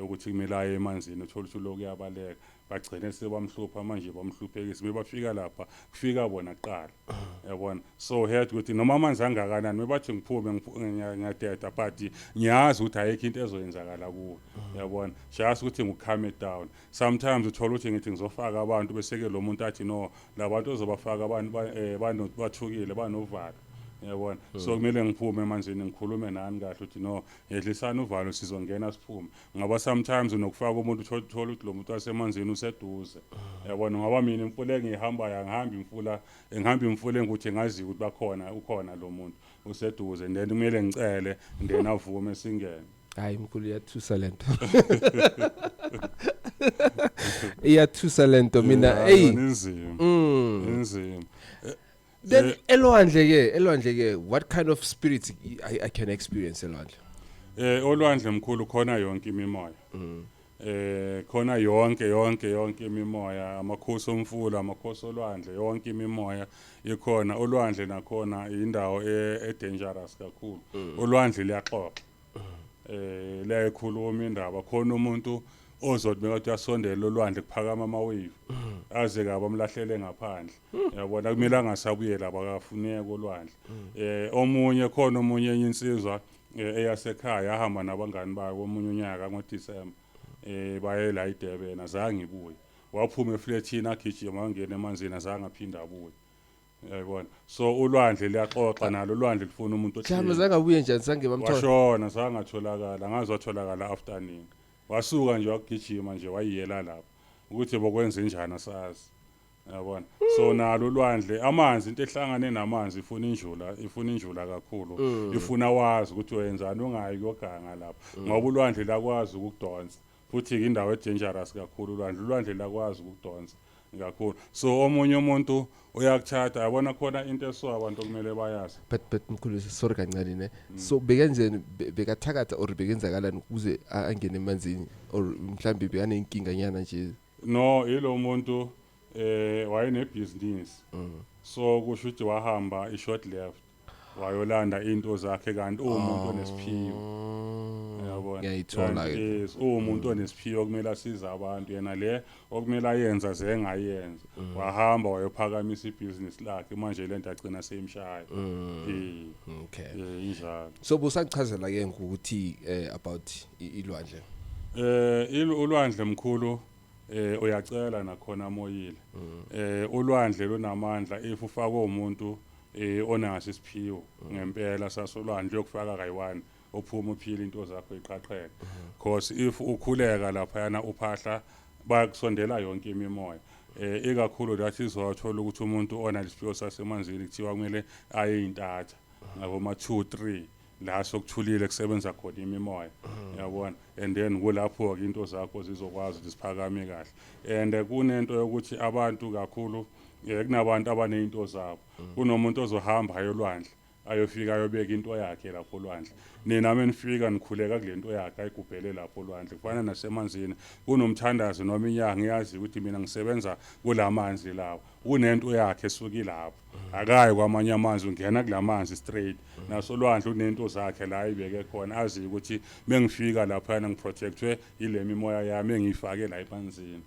ukuthi kumele aye emanzini uthola ukuthi lokho kuyabaleka bagcine sebamhlupha manje bamhluphekisa bebafika lapha kufika bona kuqala yabona so head ukuthi noma amanzi angakanani mebathi ngiphume ngiyadeda but ngiyazi ukuthi ayikho into ezoyenzakala kuwe yabona just ukuthi ngicalm down sometimes uthola ukuthi ngithi ngizofaka abantu bese ke lo muntu athi no labantu ozobafaka abantu bathukile banovalo yabona so kumele ngiphume emanzini ngikhulume nani kahle ukuthi no yehlisana uvalo sizongena siphume ngoba sometimes unokufaka umuntu uthola ukuthi lo muntu wasemanzini useduze yabona ngoba mina imfula engihamba ngihamba imfula ukuthi ngazi ukuthi ukhona lo muntu useduze then kumele ngicele then avume singene hayi mkhulu yathusa lento iyathusa lento mina inzima then elwandle ke what kind of spirits I can experience elwandle olwandle mkhulu khona yonke imimoya khona yonke imimoya amakhosi omfula amakhosi olwandle yonke imimoya ikhona olwandle nakhona indawo dangerous kakhulu olwandle liyaxoxa liyakhuluma indaba khona umuntu ozothi bekathi uyasondela olwandle kuphakama amawave aze kabe amlahlele ngaphandle yabona kumele angasabuyela abakafuneka olwandle omunye insizwa eyasekhaya ahamba nabangani bayo komunye unyaka ngoDisemba baye la eDurban azange ibuye waphuma eflatini agijima wangena emanzini azange aphinda abuye yayibona so ulwandle liyaxoxa nalo ulwandle lifuna umuntu Mhlawumbe zangabuye njani sange bamthola washona sangatholakala ngaze watholakala afternoon wasuka nje wakugijima nje wayiyela lapha ukuthi bokwenza njani asazi yabona so nalo ulwandle amanzi into ehlangane namanzi ifuna injula kakhulu ifuna wazi ukuthi wenzani ungayi kuyoganga lapha ngoba ulwandle lakwazi ukudonsa futhi indawo edangerous kakhulu ulwandle lakwazi ukudonsa kakhulu so omunye umuntu uyakuthatha yabona khona into eso abantu okumele bayazi but mkhulu sorry kancane ne so bekenzeni bekathakatha or bekenzakalani ukuze angene emanzini or mhlambe bekanenkinga nyana nje no yilo muntu wayenebhizinisi so kusho ukuthi wahamba i-short left wayolanda into zakhe kanti umuntu onesiphiwo yabona ngiyayithola yes umuntu onesiphiwo kumele asize abantu yena le okumele ayenza zengayenza wahamba wayophakamisa ibhizinisi lakhe manje lento agcina seyimshaya okay injalo so busachazela ke ngokuthi about ilwandle ulwandle mkhulu uyacela nakhona moyile ulwandle lunamandla if ufaka umuntu onaso isiphiwo ngempela sasolwandle yokufaka kayi1 ophuma uphila into zakho iqhaqheke because if ukhuleka lapha yana uphahla bayakusondela yonke imimoya ikakhulu that is wathola ukuthi umuntu onalesiphiwo sasemanzini kuthiwa kumele aye intatha ngabo ma 2-3 la sokuthulile kusebenza khona imimoya yabona and then kulapho ke into zakho zizokwazi ukuziphakame kahle and kunento yokuthi abantu kakhulu kunabantu abanezinto zabo kunomuntu ozohamba ayolwandle ayofika ayobeka into yakhe lapho olwandle nina menifika nikhuleka kulento yakhe ayigubhele lapho olwandle kufana nasemanzini kunomthandazo noma inyanga ngiyazi ukuthi mina ngisebenza kulamanzi lawo kunento yakhe esuki lapho akayi kwamanye amanzi ungena kulamanzi straight naso olwandle unento zakhe la ayibeke khona azi ukuthi mengifika lapha yana ngiprotectwe ile mimoya yami engiyifake la emanzini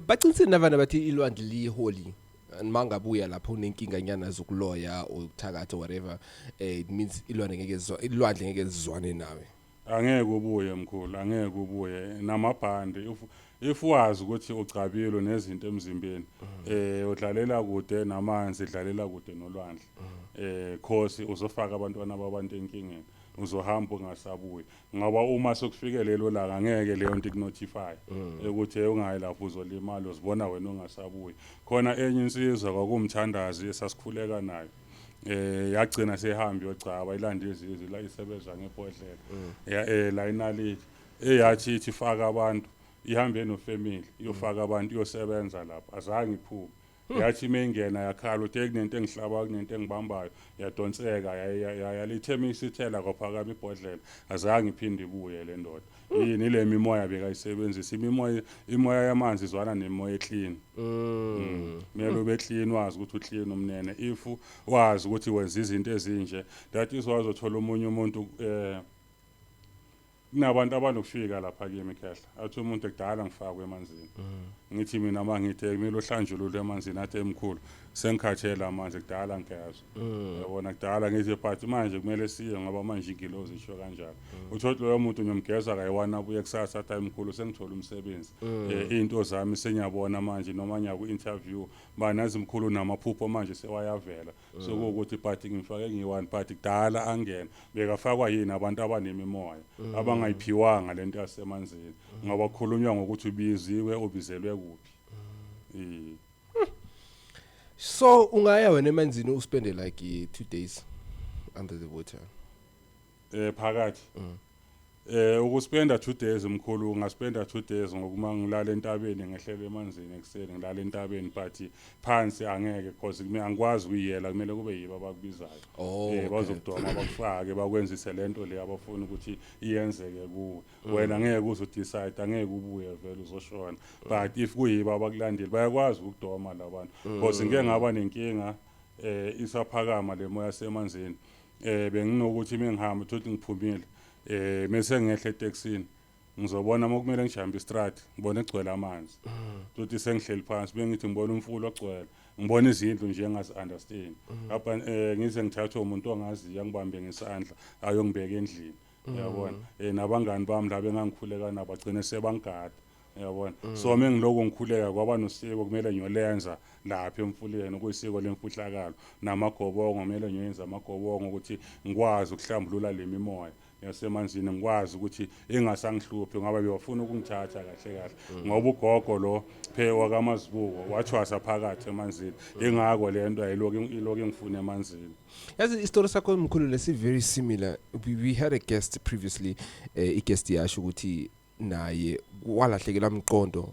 baqinisile nabana bathi ilwandle liholy mangabuya lapho unenkinga nyana zokuloya ukuthakatha whatever it means ilwandle ngeke zizwane nawe angeke ubuye mkhulu angeke ubuye namabhande if wazi ukuthi ucabile nezinto emzimbeni udlalela kude namanzi udlalela kude nolwandle khosi uzofaka abantwana babantu enkingeni uzohamba ungasabuyi ngoba uma sokufike lelo langa ngeke leyo nto ikunotify ukuthi ungayi lapho uzolimala uzibona wena ungasabuyi khona enye insizwa kwakumthandazi esasikhuleka nayo yagcina sehamba yocaba ilanda izizwe la isebenza ngepodlela la inalithi eyathi ifaka abantu ihambe nofamily iyofaka abantu iyosebenza lapha azange iphume yathi mengena yakhala uthi kunento engihlaba kunento engibambayo yadonseka yalithemisa ithela kwaphakama ibhodlela azange iphinde ibuye le ndoda yini le mimoya bekayisebenzisa imoya yamanzi izwana nemoya eclean mele ube clean wazi ukuthi uclean umnene if wazi ukuthi wenza izinto ezinje that is wazothola umunye umuntu kunabantu abanokufika lapha kimi khehla athi umuntu ekudala ngifakwe emanzini ngithi mina mangithe kumele uhlanjulule emanzini athi emkhulu sengikhathela amanzi kudala ngiyazi yabona kudala ngithi but manje kumele siye ngoba manje ingilozi isho kanjalo uthola loyo muntu ngiyomgeza kayi1 abuye kusasa athi emkhulu sengithola umsebenzi into zami senyabona manje noma nyaku interview banazi mkhulu namaphupho manje sewayavela sokuthi but ngifake ngi1 but kudala angena bekafakwa yini abantu abanemimoya abangayiphiwanga lento yasemanzini ngoba kukhulunywa ngokuthi ubiziwe ubizelwe kuphi so ungaya wena emanzini uspende like 2 days under the water phakathi ukuspenda 2 days mkhulu ungaspenda 2 days ngokuma ngilala entabeni ngehlela emanzini ekseni ngilala entabeni but phansi angeke because kimi angikwazi ukuyela kumele kube yibo abakubizayo bazokudoma bakufake bakwenzise lento le abafuna ukuthi iyenzeke kuwe wena ngeke uzodecide angeke ubuye vele uzoshona but if kuyibo abakulandeli bayakwazi ukudoma labantu because ngeke ngaba nenkinga isaphakama le moya semanzini benginokuthi mengihamba uthi ngiphumile mase ngehle eTexini ngizobona mokumele ngihambe istrad ngibone egcwele amanzi uthi sengihleli phansi bengithi ngibona umfulo ogcwele ngibona izindlu nje engazi understand lapha ngize ngithathe umuntu ongazi yangibambe ngesandla ayongibeka endlini yabona nabangani bami la bengangikhuleka nabo bagcine sebangigada yabona so mengiloku ngikhuleka kwaba nosiko kumele ngiyolenza lapha emfuleni kuyisiko lemfuhlakalo namagobongo kumele ngiyenze amagobongo ukuthi ngikwazi ukuhlambulula lemimoya yasemanzini ngikwazi ukuthi ingasangihluphi ngoba beyofuna ukungithatha kahle kahle ngoba ugogo lo phewa kaMazibuko wathwasa phakathi emanzini ingako lento ayiloku ngifuna emanzini. Yazi istory sakho mkhulu lesi very similar. We had a guest previously guest yasho ukuthi naye walahlekelwa umqondo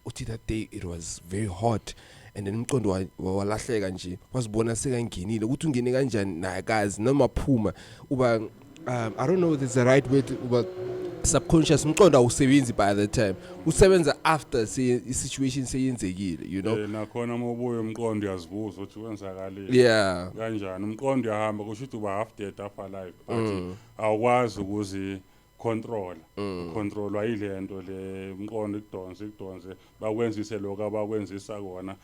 uthi that day it was very hot and then umqondo walahleka nje wazibona sekangenile ukuthi ungene kanjani naye akazi noma phuma uba I don't know if it's the right way to but subconscious umqondo awusebenzi by the time usebenza after situation seyenzekile you know nakhona mobuye umqondo uyazibuza ukuthi wenzakalile yeah kanjani umqondo uyahamba kusho ukuthi uba half dead half alive but awukwazi ukuzi controlwa yilento le umqondo ikudonse bakwenzise lokho abakwenzisa kona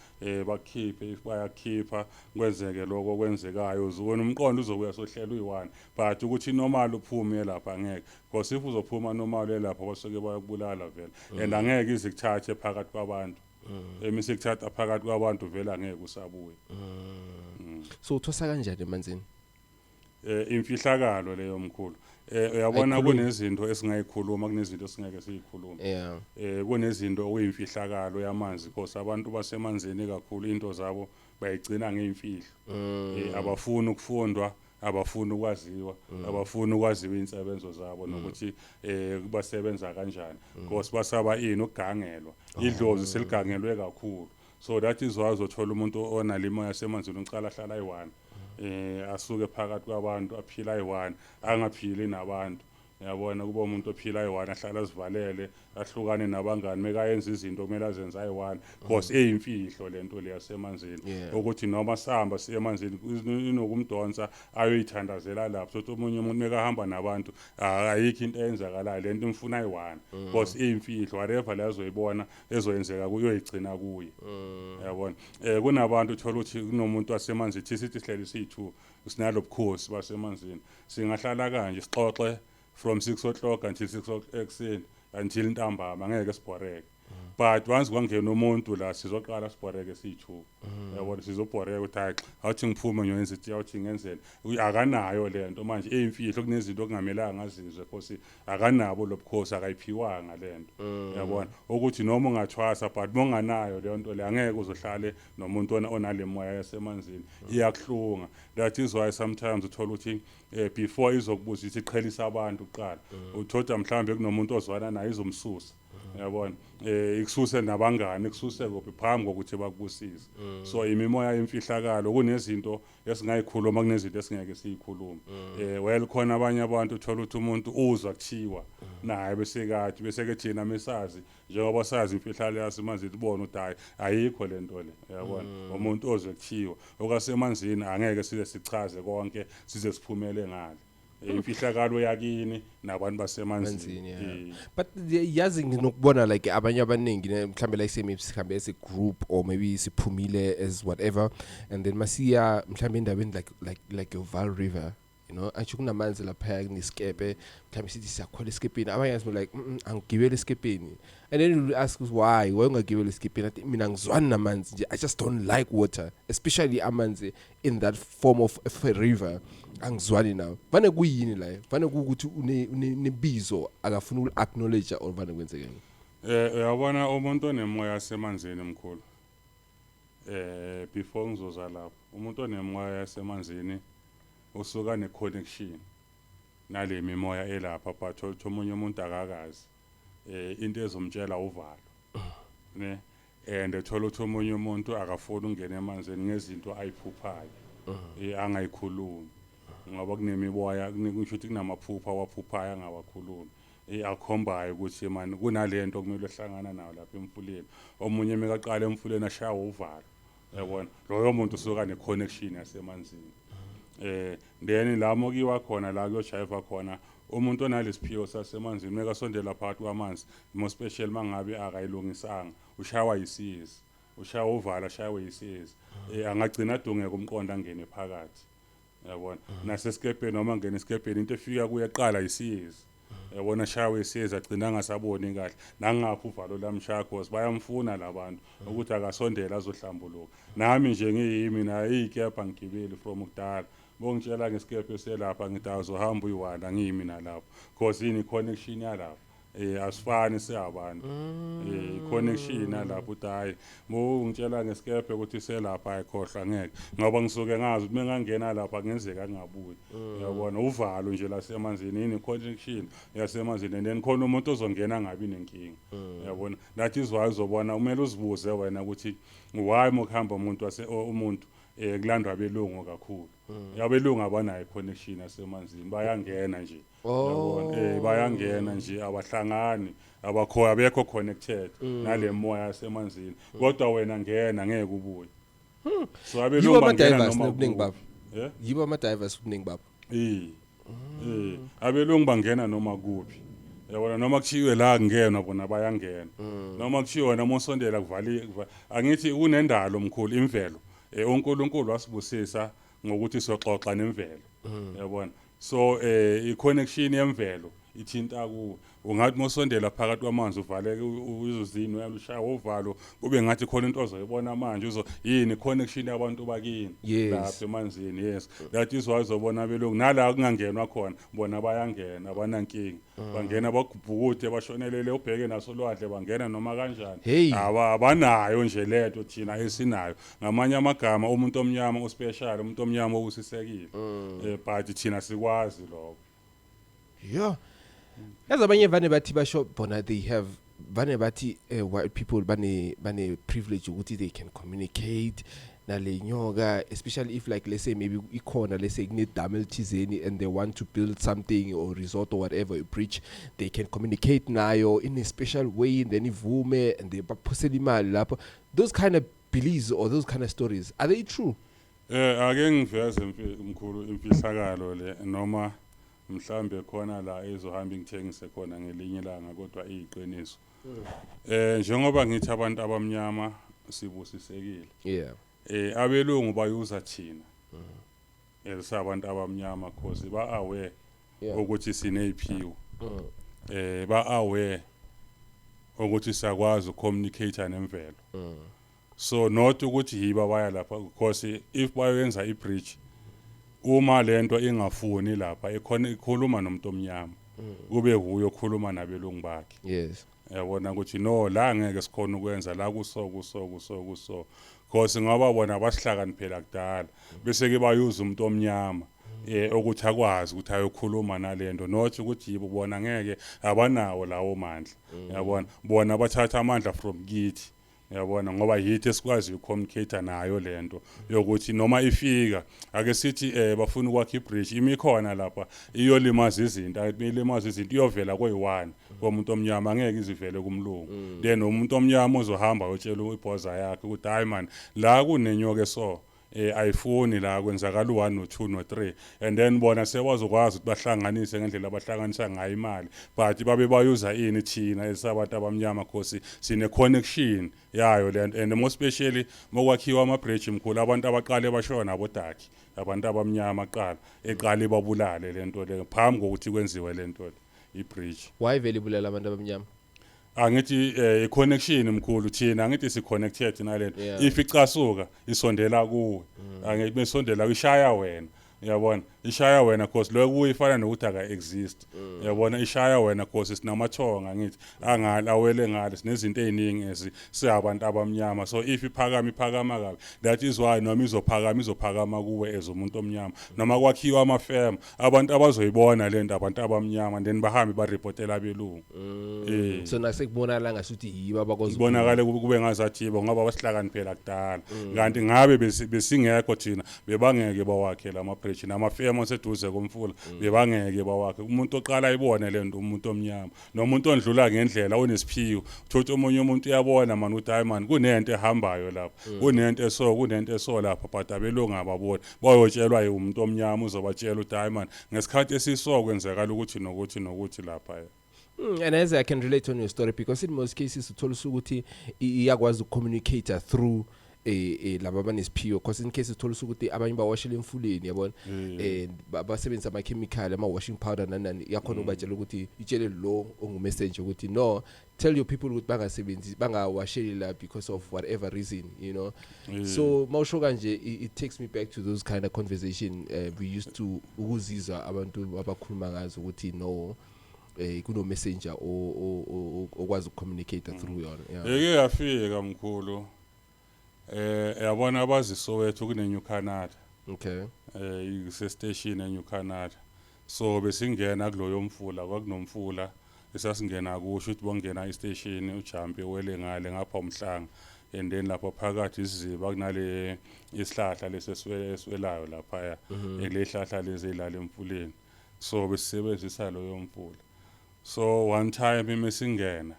bakhiphe bayakhipha kwenzeke lokho kwenzekayo uzona umqondo uzobuya sohlela uyi1 but ukuthi normal uphume lapha ngeke because if uzophuma normal lapha basoke bayakubulala vele and angeke izikuthathe phakathi kwabantu emisekuthatha phakathi kwabantu vele angeke usabuye so uthosa kanjani emanzini imfihlakalo leyo mkhulu uyabona kunezinto esingayikhuluma kunezinto esingeke siyikhulume kunezinto okuyimfihlakalo yamanzi because abantu basemanzini kakhulu into zabo bayigcina ngeimfihlo abafuni ukufundwa abafuni ukwaziwa abafuni ukwaziwa insebenzo zabo nokuthi basebenza kanjani because basaba ukugangelwa idlozi seligangelwe kakhulu so that is why uzothola umuntu onalimo yasemanzini ucala hlala ayi1 asuke phakathi kwabantu aphila ayi1 angaphili nabantu yabona kuba umuntu ophila ayi1 ahlala azivalele ahlukane nabangani mekayenza izinto kumele azenze ayi1 because eyimfihlo lento le yasemanzini ukuthi noma sihamba siyemanzini inokumdonsa ayoyithandazela lapho sothi omunye umuntu mekahamba nabantu ayikho into eyenzakalayo lento imfuna ayi1 because eyimfihlo whatever lazoyibona ezoyenzeka kuyoyigcina kuye yabona kunabantu uthola ukuthi kunomuntu wasemanzini sithi sihleli siyi2 sinalobukhosi basemanzini singahlala kanje sixoxe from 6 o'clock until 6 o'clock ekseni until ntambama ngeke sibhoreke but once kwangena umuntu la sizoqala sibhoreke siyi2 yabona sizobhoreka ukuthi hayi awuthi ngiphume ngiyenza ithi awuthi ngenzeni akanayo lento manje eyimfihlo kunezinto okungamelanga ngazizwe because akanabo lobukhosi akayiphiwanga lento yabona ukuthi noma ungathwasa but monganayo lento le angeke uzohlale nomuntu onalemoya yasemanzini iyakuhlunga that is why sometimes uthola ukuthi before izokubuza ithi qhelisa abantu uqala uthola mhlambe kunomuntu ozwana naye izomsusa yabona ikususe nabangani ikususe kuphi phambi kokuthi bakubusise so imimoya yemfihlakalo kunezinto esingayikhuluma kunezinto esingeke siyikhulume well khona abanye abantu uthola ukuthi umuntu uzwa kuthiwa naye bese thina mesazi njengoba sazi imfihlakalo yasemanzini ibona ukuthi hayi ayikho lento le yabona umuntu ozwe kuthiwa okasemanzini angeke size sichaze konke size siphumele ngale imfihlakalo yakini nabantu basemanzini but yazi nginokubona like abanye abaningi mhlambe like sikhambe as a group or maybe siphumile as whatever and then masiya mhlambe endaweni like Vaal River you know athi kunamanzi lapha kuneskepe mhlambe sithi siyakhwela eskepeni abanye athi like angigibele eskepeni and then you ask us why ungagibele eskepeni athi mina ngizwani namanzi nje I just don't like water especially amanzi in that form of a river angizwani nawo vane kuyini la vane ukuthi unebizo akafuna uacknowledge or vane kwenzekeni uyabona umuntu onemoya yasemanzini mkhulu before ngizoza lapho umuntu onemoya yasemanzini usuka neconnection nale mimoya elapha but omunye umuntu akakazi into ezomtshela uvalo ne and ethola ukuthi omunye umuntu akafuni ungena emanzini ngezinto ayiphuphayo angayikhulumi ngoba kunemimoya kusho ukuthi kunamaphupha waphuphayo angawakhulumi akhombayo ukuthi manje kunalento kumele ehlangana nayo lapha emfuleni omunye mekaqala emfuleni ashaya uvalo yabona loyo muntu usuka neconnection yasemanzini then la mokiwa khona la kuyoshayva khona umuntu onalesiphiwo sasemanzini meka sondela phakathi kwamanzi more special mangabe akayilungisanga ushawa yisiyezi ushawa uvala shawe yisiyezi angagcina adungeke umqondo angene phakathi yabona naseskepeni noma ngene eskepeni into efika kuyaqala yisiyezi yabona shawe siyeza agcina angasaboni kahle nangapha uvalo lamshaya cause bayamfuna labantu ukuthi akasondela azohlambuluka nami nje ngiyimi na ikepha ngigibeli from ukudala bongitshela ngesikephe selapha ngithi azohamba uyiwana ngiyimi nalapho cause ini connection yalapha asifani siyabantu connection nalapho uthi hayi ngitshela ngesikephe ukuthi selapha ayikhohlwa ngeke ngoba ngisuke ngazi ukuthi mengangena lapha ngenzeka ngingabuyi uyabona uvalo nje lasemanzini ini connection yasemanzini and then khona umuntu ozongena ngabi nenkinga uyabona that is why uzobona kumele uzibuze wena ukuthi why mokuhamba umuntu kulandwa belungu kakhulu yabelungu abanayo connection yasemanzini bayangena nje yabona bayangena nje abahlangani abekho connected nale moya yasemanzini kodwa wena ngena ngeke ubuye so abelungu bangena noma ubuningi babo yibo ama divers ubuningi babo abelungu bangena noma kuphi yabona noma kushiwe la kungenwa bona bayangena noma kushiwe noma usondela kuvali angithi kunendalo omkhulu imvelo uNkulunkulu wasibusisa ngokuthi soxoxa nemvelo yabona so i-connection yemvelo ithinta kuwe ungathi mosondela phakathi kwamanzi uvaleke uzozini uyalushaya uvalo kube ngathi khona into ozoyibona manje yini connection yabantu bakini lapha emanzini yes that is why uzobona belungu nala kungangenwa khona bona bayangena abanankinga bangena bagubhukuthe bashonelele ubheke naso lwadle bangena noma kanjani abanayo nje letho thina esinayo ngamanye amagama umuntu omnyama uspecial umuntu omnyama okusisekile but thina sikwazi lokho Yazi abanye vane bathi basho bona they have vane bathi white people bane privilege ukuthi they can communicate nale nyoka especially if like let's say maybe ikhona let's say kunedam elithizeni and they want to build something or resort or whatever you preach they can communicate nayo in a special way and then ivume and they baphosela imali lapho those kind of beliefs or those kind of stories are they true ake ngiveze umkhulu imfihlakalo le noma mhlambe khona la ezohamba ngithengise khona ngelinye ilanga kodwa iyiqiniso njengoba ngithi abantu abamnyama sibusisekile abelungu bayuza thina sabantu abamnyama cause ba aware ukuthi sineyiphiwo ba aware ukuthi sakwazi ucommunicate nemvelo so not ukuthi yiba baya lapha because if bayenza ibridge uma lento ingafuni lapha ikhuluma nomuntu omnyama kube huyo okhuluma nabelungu bakhe yabona ukuthi no la ngeke sikhona ukwenza la kuso because ngoba bona basihlakaniphela kudala bese ke bayuza umuntu omnyama ukuthi akwazi ukuthi ayokhuluma nalento not ukuthi yibo bona ngeke abanawo lawo mandla yabona bona bathatha amandla from kithi yabona ngoba yithi esikwazi ucommunicate nayo lento yokuthi noma ifika ake sithi bafuna ukwakha ibridge imikhona lapha iyolimaza izinto ayilimaza izinto iyovela koyi1 komuntu omnyama angeke izivele kumlungu then umuntu omnyama uzohamba uyotshela ibhoza yakhe ukuthi hayi man la kunenyoka so ayifuni la kwenzakala u1 no2 no3 and then bona sebazokwazi ukuthi bahlanganise ngendlela abahlanganisa ngayo imali but babe bayuza ini thina esabantu abamnyama because sine connection yayo lento and more especially mokwakhiwa ama bridge mkhulu abantu abaqale bashona bodakhi abantu abamnyama eqale babulale lento le phambi kokuthi kwenziwe lento le ibridge why vele bulala abantu abamnyama angithi i-connection mkhulu thina angithi si-connected nalento if icasuka isondela kuwe angithi mesondela ishaya wena yabona ishaya wena cause lokho kuyifana nokuthi aka exist yabona ishaya wena cause sinamathonga ngithi angalawele ngale sinezinto eziningi siyabantu abamnyama so if iphakama kabi that is why noma izophakama kuwe ezomuntu omnyama noma kwakhiwa amafirm abantu abazoyibona lento abantu abamnyama then bahambe bareportela belungu so nasekubona la ngasuthi yiba bakwazi bonakale kube ngazathi yibo ngoba basihlakaniphela kudala kanti ngabe besingekho thina bebangeke bawakhela ama-bridge nama-firm oseduze komfula bebangeke bawakhe umuntu oqala ayibone lento umuntu omnyama nomuntu ondlula ngendlela onesiphiwo thothi omunye umuntu uyabona man ukuthi hayi man kunento ehambayo lapha kunento eso lapha but abelungu ababona bayotshelwa umuntu omnyama uzobatshela ukuthi hayi man ngesikhathi esiso kwenzekala ukuthi nokuthi lapha and as I can relate on your story because in most cases uthola ukuthi iyakwazi ucommunicate through laba abanesiphiwo because in case uthola ukuthi abanye bawashela emfuleni yabona basebenzisa ama chemical ama washing powder nanani yakhona ubatshela ukuthi itshele lo ongumessenger ukuthi no tell your people ukuthi bangasebenzi bangawasheli la because of whatever reason you know so mawusho kanje it takes me back to those kind of conversation we used to ukuzizwa abantu abakhuluma ngazo ukuthi no kuno messenger okwazi ukucommunicate through yona yeke yafika mkhulu yabona abazi Soweto kune New Canada okay ise station eNew Canada so besingena kuloyo mfula kwakunomfula esasingena kusho ukuthi bongena istation ujump wele ngale ngapha umhlanga and then lapha phakathi isiziba kunale isihlahla leseswelayo lapha ekulehlahla lezilala emfuleni so besisebenzisa loyo mfula so one time mesingena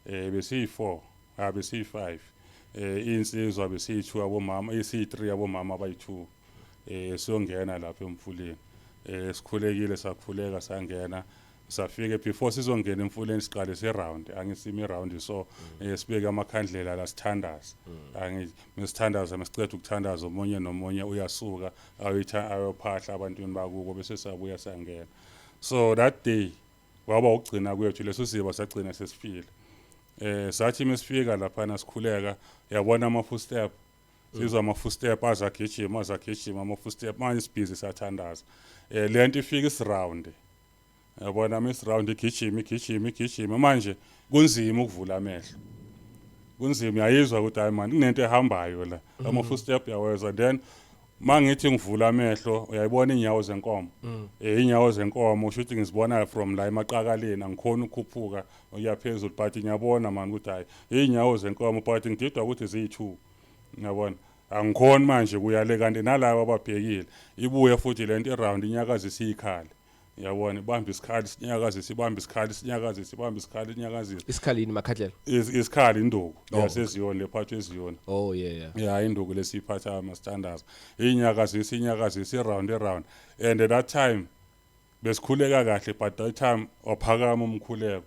besi4 besi5 insizwa besi2 abomama isi3 abomama abayi2 siyongena lapha emfuleni sikhulekile sakhuleka sangena safike before sizongena emfuleni siqale se-round angisimi round so sibeke amakhandlela la sithandaza mesithandaza mesiceda ukuthandaza omunye nomunye uyasuka ayophahla abantwini bakuko bese sabuya sangena so that day kwaba ukugcina kwethu leso siba sagcina sesifile sathi mesifika lapha nasikhuleka yabona ama footstep sizwa ama footstep azagijima ama footstep manje sibhizi sathandaza lento ifika isiround yabona mesiround igijima manje kunzima ukuvula amehlo kunzima yayizwa ukuthi hayi man kunento ehambayo la ama footstep yaweza then mangithi ngivula amehlo uyayibona inyawo zenkomo inyawo zenkomo ushuthi ngizibona from la emaqakaleni angikhona ukukhuphuka uyaphezulu but ngiyabona man ukuthi hayi inyawo zenkomo but ngididwa ukuthi ziyi2 ngiyabona angikhona manje kuyale kanti nalabo ababhekile ibuye futhi lento around inyakazi isikhali yabona ibamba isikhali sinyakazi sibamba isikhali sinyakazi sibamba isikhali inyakazi isikhali ni makhandlela isikhali induku yaseziyona lephathe eziyona oh yeah induku lesiphatha ama standards inyakazi isi round and at that time besikhuleka kahle but that time waphakama umkhuleko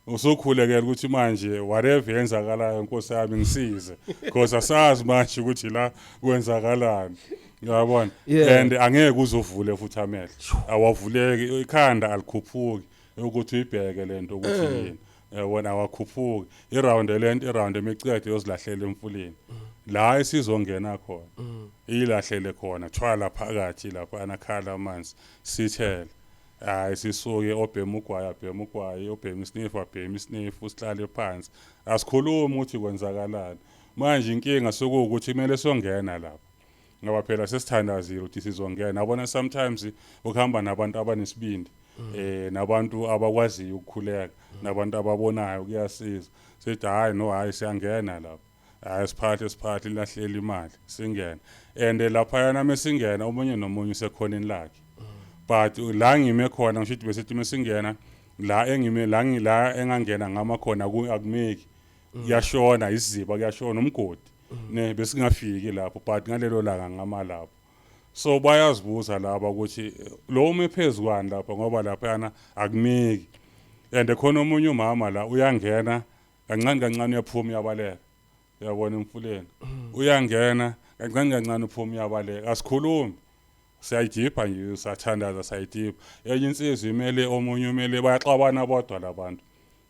usukhulekela ukuthi manje whatever yenzakalayo Nkosi yami ngisize because asazi manje ukuthi la kwenzakalani yabona and angeke uzovule futhi amehlo awavuleki ikhanda alikhuphuki ukuthi uyibheke lento ukuthi yini yabona awakhuphuki iround emicede yozilahlela emfuleni la esizongena khona ilahlele khona thwala phakathi lapha anakhala amanzi sithele hayi sisuke obhema ugwayi obhema isnifu sihlale phansi asikhuluma ukuthi kwenzakalani manje inkinga sokuthi kumele songena lapha ngoba phela sesithandazile ukuthi sizongena yabona sometimes ukuhamba nabantu abanesibindi nabantu abakwaziyo ukukhuleka nabantu ababonayo kuyasiza sithi hayi siyangena lapha hayi siphathe lahlela imali singena and lapha yana mesingena omunye nomunye usekhoneni lakhe but la ngime khona ngisho ukuthi besithi mesingena la engangena ngama khona akumeki kuyashona isiziba kuyashona umgodi ne besingafiki lapho but ngalelo langa ngama lapho so bayazibuza laba ukuthi lo umephezukani lapha ngoba lapha yana akumeki and khona omunye umama la uyangena kancane uyaphuma uyabaleka uyabona emfuleni uyangena kancane uphuma uyabaleka asikhulumi siyayidipha nje sathandaza sayidipha enye insizwe imele omunye umele bayaxabana bodwa labantu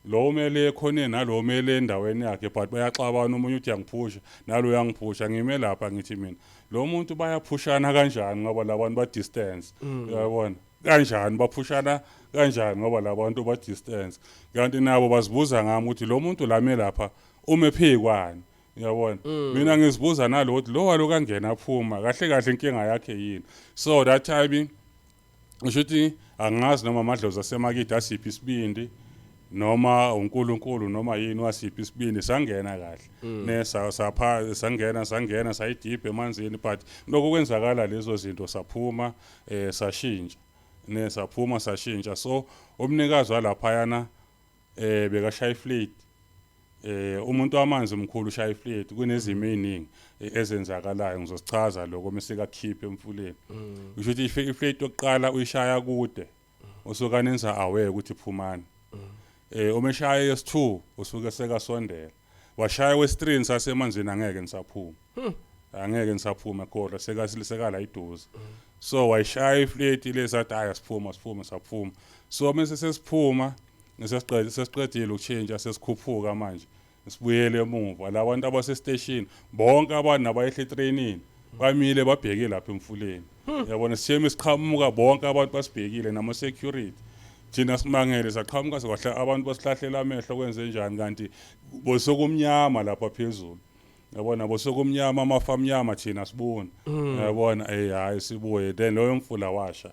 lo umele ekhoneni nalo umele endaweni yakhe but bayaxabana omunye uthi yangiphusha nalo uyangiphusha ngime lapha ngithi mina lo muntu bayaphushana kanjani ngoba labantu ba distance uyabona kanjani baphushana kanjani ngoba labantu ba distance kanti nabo bazibuza ngami ukuthi lo muntu lame lapha umephekwane uyabona mina ngizibuza nalo ukuthi lo walo kangena aphuma kahle inkinga yakhe yini so that time ushuthi angazi noma amadlozi asemakide asiphi isibindi noma uNkulunkulu noma yini wasiphi isibindi sangena kahle sangena sayidipha emanzini but lokho kwenzakala lezo zinto saphuma sashintsha so umnikazi walapha yana bekashaya iflate umuntu wamanzi omkhulu ushaya iflate kunezimo eziningi ezenzakalayo ngizosichaza lokho mesika khiphe emfuleni usho ukuthi iflate yokuqala uyishaya kude usuka nenza aware ukuthi phumani umeshaya yes2 usuke sekasondela washaya westrini sasemanzini angeke nisaphuma angeke nisaphuma kodwa sekala iduze so wayishaya ifleti lesathi hayi siphuma saphuma so mase sesiphuma sesiqedile ukutshintsha sesikhuphuka manje sibuyele emuva labantu abasestation bonke abantu nabayehla etrainini bamile babheke lapha emfuleni yabona sitheme siqhamuka bonke abantu basibhekile nama security thina simangele saqhamuka sekwahla abantu basihlahlela amehlo kwenze njani kanti bosokumnyama lapha phezulu yabona bosokumnyama amafa amnyama thina sibona yabona hayi sibuye then loyo mfula washa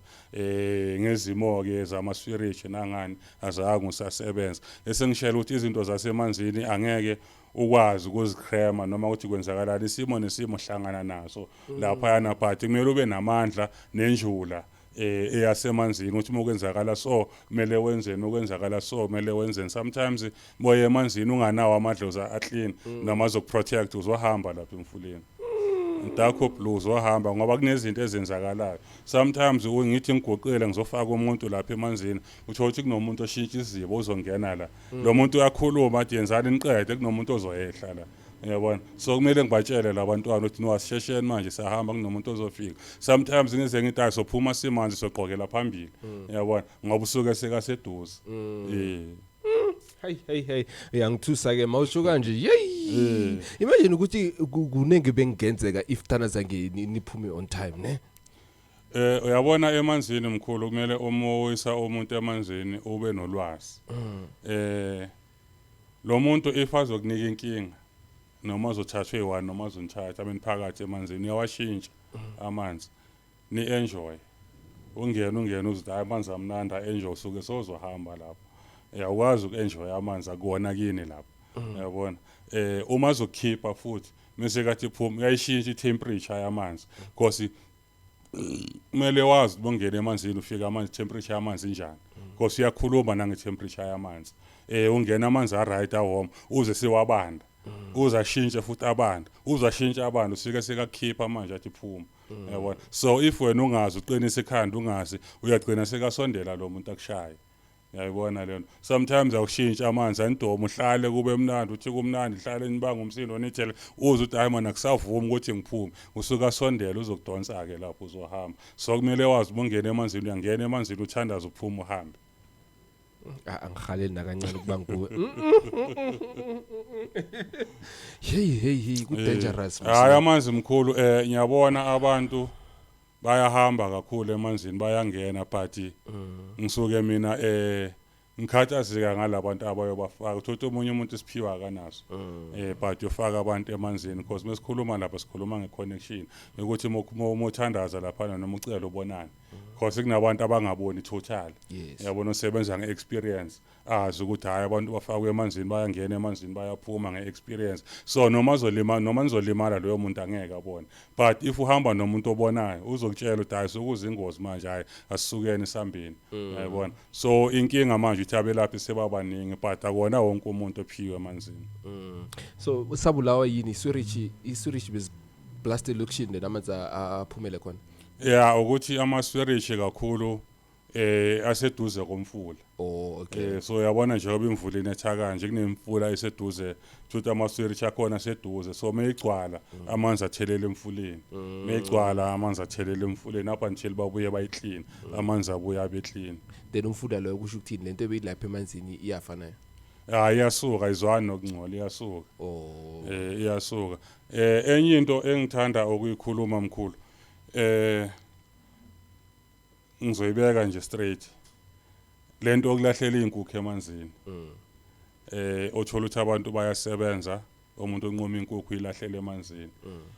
ngezimo ke zamaswirich nangani azange usasebenza esengishela ukuthi izinto zasemanzini angeke ukwazi ukuzikrema noma ukuthi kwenzakalala isimo nesimo hlangana naso lapha yana but kumele ube namandla nenjula eyasemanzini ukuthi mokwenzakala so kumele wenzeni okwenzakala so kumele wenzeni sometimes moye emanzini unganawo amadlozi aclean noma zokuprotect uzohamba lapha emfuleni Ndakho blues wahamba ngoba kunezinto ezenzakalayo sometimes ngithi ngigoqele ngizofaka umuntu lapha emanzini utho ukuthi kunomuntu oshintsha izibo uzongena la lo muntu uyakhuluma athi yenzani niqede kunomuntu ozoyehla la yabona so kumele ngibatshele labantwana ukuthi no asishesheni manje sahamba kunomuntu ozofika sometimes ngize ngithi asophuma simanzi soqhokela phambili yabona ngoba usuke sekaseduze hey uyangithusa ke mawusho kanje yey imagine ukuthi kunenge bengenzeka if thana zange niphume on time ne uyabona emanzini mkhulu kumele umoyisa umuntu emanzini ube nolwazi lo muntu if azokunika inkinga noma uzothathwe one noma uzonithatha phakathi emanzini uyawashintsha amanzi ni enjoy ungena uzithi amanzi amnanda enjoy usuke sozohamba lapho uyakwazi ukuenjoy amanzi akuona kini lapho yabona uma uzokhipha futhi mase kathi phuma uyayishintsha itemperature yamanzi because kumele wazi bongena emanzini ufika amanzi temperature yamanzi njani because uyakhuluma nange temperature yamanzi ungena amanzi aright awom uze siwabanda uzashintsha futhi abantu uzashintsha abantu usike sekakhipha manje athi phuma yabona so if wena ungazi uqinisa ikhanda ungazi uyagcina sekasondela lo muntu akushaya yayibona lento sometimes awushintsha amanzi andomo uhlale kube mnandi uthi kumnandi hlale nibanga umsindo nithele uze uthi hayi mana kusavuma ukuthi ngiphume usuka sondela uzokudonsa ke lapho uzohamba so kumele wazi bongena emanzini uyangena emanzini uthandaza uphuma uhambe angikhaleli nakancane ukuba nguwe hey ku dangerous hayi amanzi mkhulu ngiyabona abantu bayahamba kakhulu emanzini bayangena but ngisuke mina ngikhathazeka ngalabantu abayobafaka uthothi umunye umuntu siphiwa kanaso but ufaka abantu emanzini because mesikhuluma lapha sikhuluma ngeconnection ukuthi umothandaza lapha noma ucela ubonana because kunabantu abangaboni total yabona usebenza ngeexperience azi ukuthi hayi abantu bafakwe emanzini bayangena emanzini bayaphuma ngeexperience so noma nizolimala loyo muntu angeke abone but if uhamba nomuntu obonayo uzokutshela ukuthi hayi sokuza ingozi manje hayi asisukeni isambini yabona so inkinga manje uthi abelaphi sebabaningi but akona wonke umuntu ophiwe emanzini so usabulawa yini iswirich bez blast eluction namanzi aphumele khona ukuthi amaswirich kakhulu aseduze komfula okay so yabona nje ngoba imvula inetha kanje kunemfula eseduze futhi amaswirich akhona seduze so meyigcwala amanzi athelela emfuleni meyigcwala amanzi athelela emfuleni up until babuye bayiclean amanzi abuye abe clean then umfula loyo kusho ukuthi lento ebeyilapha emanzini iyafana iyasuka izwana nokungcola iyasuka iyasuka enye into engithanda ukuyikhuluma mkhulu ngizoyibeka nje straight lento okulahlela inkukhu emanzini othola ukuthi abantu bayasebenza umuntu onqoma inkukhu ilahlela emanzini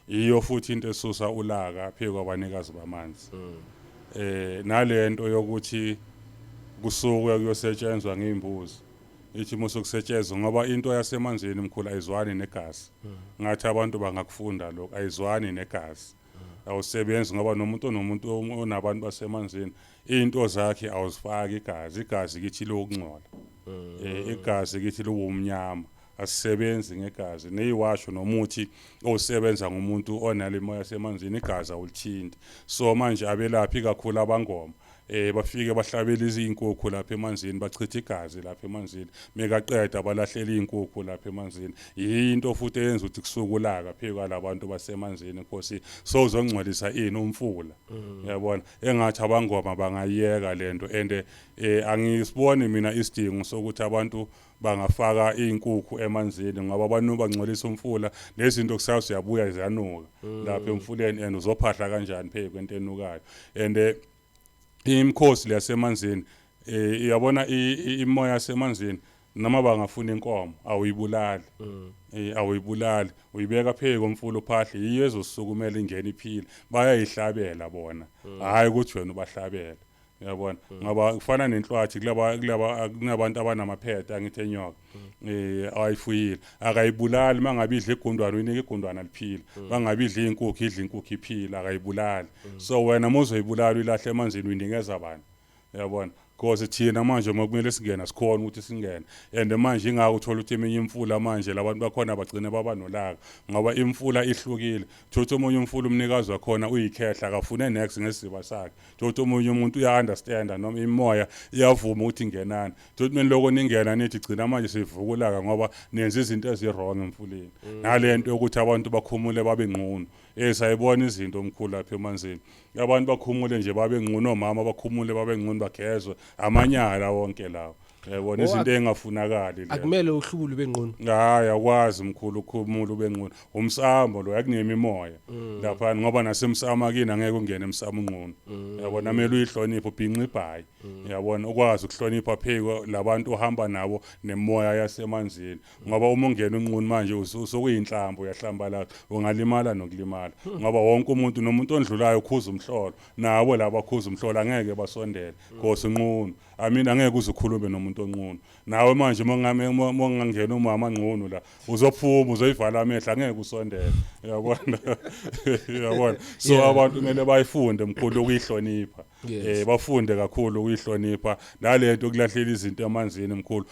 iyo futhi into esusa ulaka phe kwabanikazi bamanzi nalento yokuthi kusuke kuyosetshenzwa ngeimbuzi ithi musokusetshenzwa ngoba into yasemanzini mkhulu ayizwani negazi ngathi abantu bangakufunda lokho ayizwani negazi awusebenzi ngoba nomuntu onabantu basemanzini into zakhe awuzifaki igazi kithi lokungcola igazi kithi lobumnyama asisebenzi ngegazi neyiwasho nomuthi osebenza ngomuntu onale moya semanzini igazi awulithinti so manje abelaphi kakhulu abangoma bafike bahlabela izinkukhu lapha emanzini bachitha igazi lapha emanzini mekaqeda balahlela izinkukhu lapha emanzini into futhi eyenza ukuthi kusukulaka pheka labantu basemanzini Nkosi sozongcwalisa ini umfula uyabona engathi abangoma bangayeka lento and angisiboni mina isidingo sokuthi abantu bangafaka izinkukhu emanzini ngoba abantu bangcwalisa umfula nezinto kusasa siyabuya ziyanuka lapha emfuleni and uzophahla kanjani pheke kwento enukayo and imkhosi leyasemanzini iyabona imoya yasemanzini noma bangafuna inkomo awuyibulali awuyibulali uyibeka pheke komfula uphahle yiyo ezosisukumela ingene iphila bayayihlabela bona hayi ukuthi wena ubahlabela uyabona ngoba kufana nenhlwathi kulaba kunabantu abanamaphethe angithi enyoka ayifuyile akayibulali mangabe idla igundwana uyinika igundwana liphila mangabe idla izinkukhu idla inkukhu iphila akayibulali so wena mozoyibulala ilahle emanzini uyinikeza abantu uyabona because thina manje makumele singena sikhona ukuthi singene and manje ingaka uthola ukuthi eminye imfula manje labantu bakhona bagcine baba nolaka ngoba imfula ihlukile thothi omunye umfula umnikazi wakhona uyikhehla akafune next ngesiziba sakhe thothi omunye umuntu uya-understand noma imoya iyavuma ukuthi ingenani thothi mina lokho ningena nithi gcina manje sivukulaka ngoba nenza izinto ezi-wrong emfuleni nalento yokuthi abantu bakhumule babe ngqunu sayibona izinto omkhulu lapha emanzini abantu bakhumule nje babe ngqunu omama bakhumule babe ngqunu bagezwe amanyala wonke lawo yabona izinto engafunakali le akumele uhlubule bengqunu hayi akwazi mkhulu ukhumula ubengqunu umsamo lo yakunema imoya lapha ngoba nasemsamo kini angeke ungene emsamo ungqunu yabona kumele uyihloniphe ubhinqa ibhayi yabona ukwazi ukuhlonipha pheko labantu ohamba nabo nemoya yasemanzini ngoba uma ungena unqunu manje usokuyinhlambo yahlambala ungalimala nokulimala ngoba wonke umuntu nomuntu ondlulayo ukhuza umhlolo nabo laba khuza umhlolo angeke basondele because unqunu amina angeke uzukhulume nomuntu onqunu nawe manje mongangena umama ngqunu la uzophuma uzoyivala amehla angeke usondele uyabona uyabona so abantu kumele bayifunde mkhulu ukuyihlonipha bafunde kakhulu ukuyihlonipha nalento kulahlela izinto emanzini mkhulu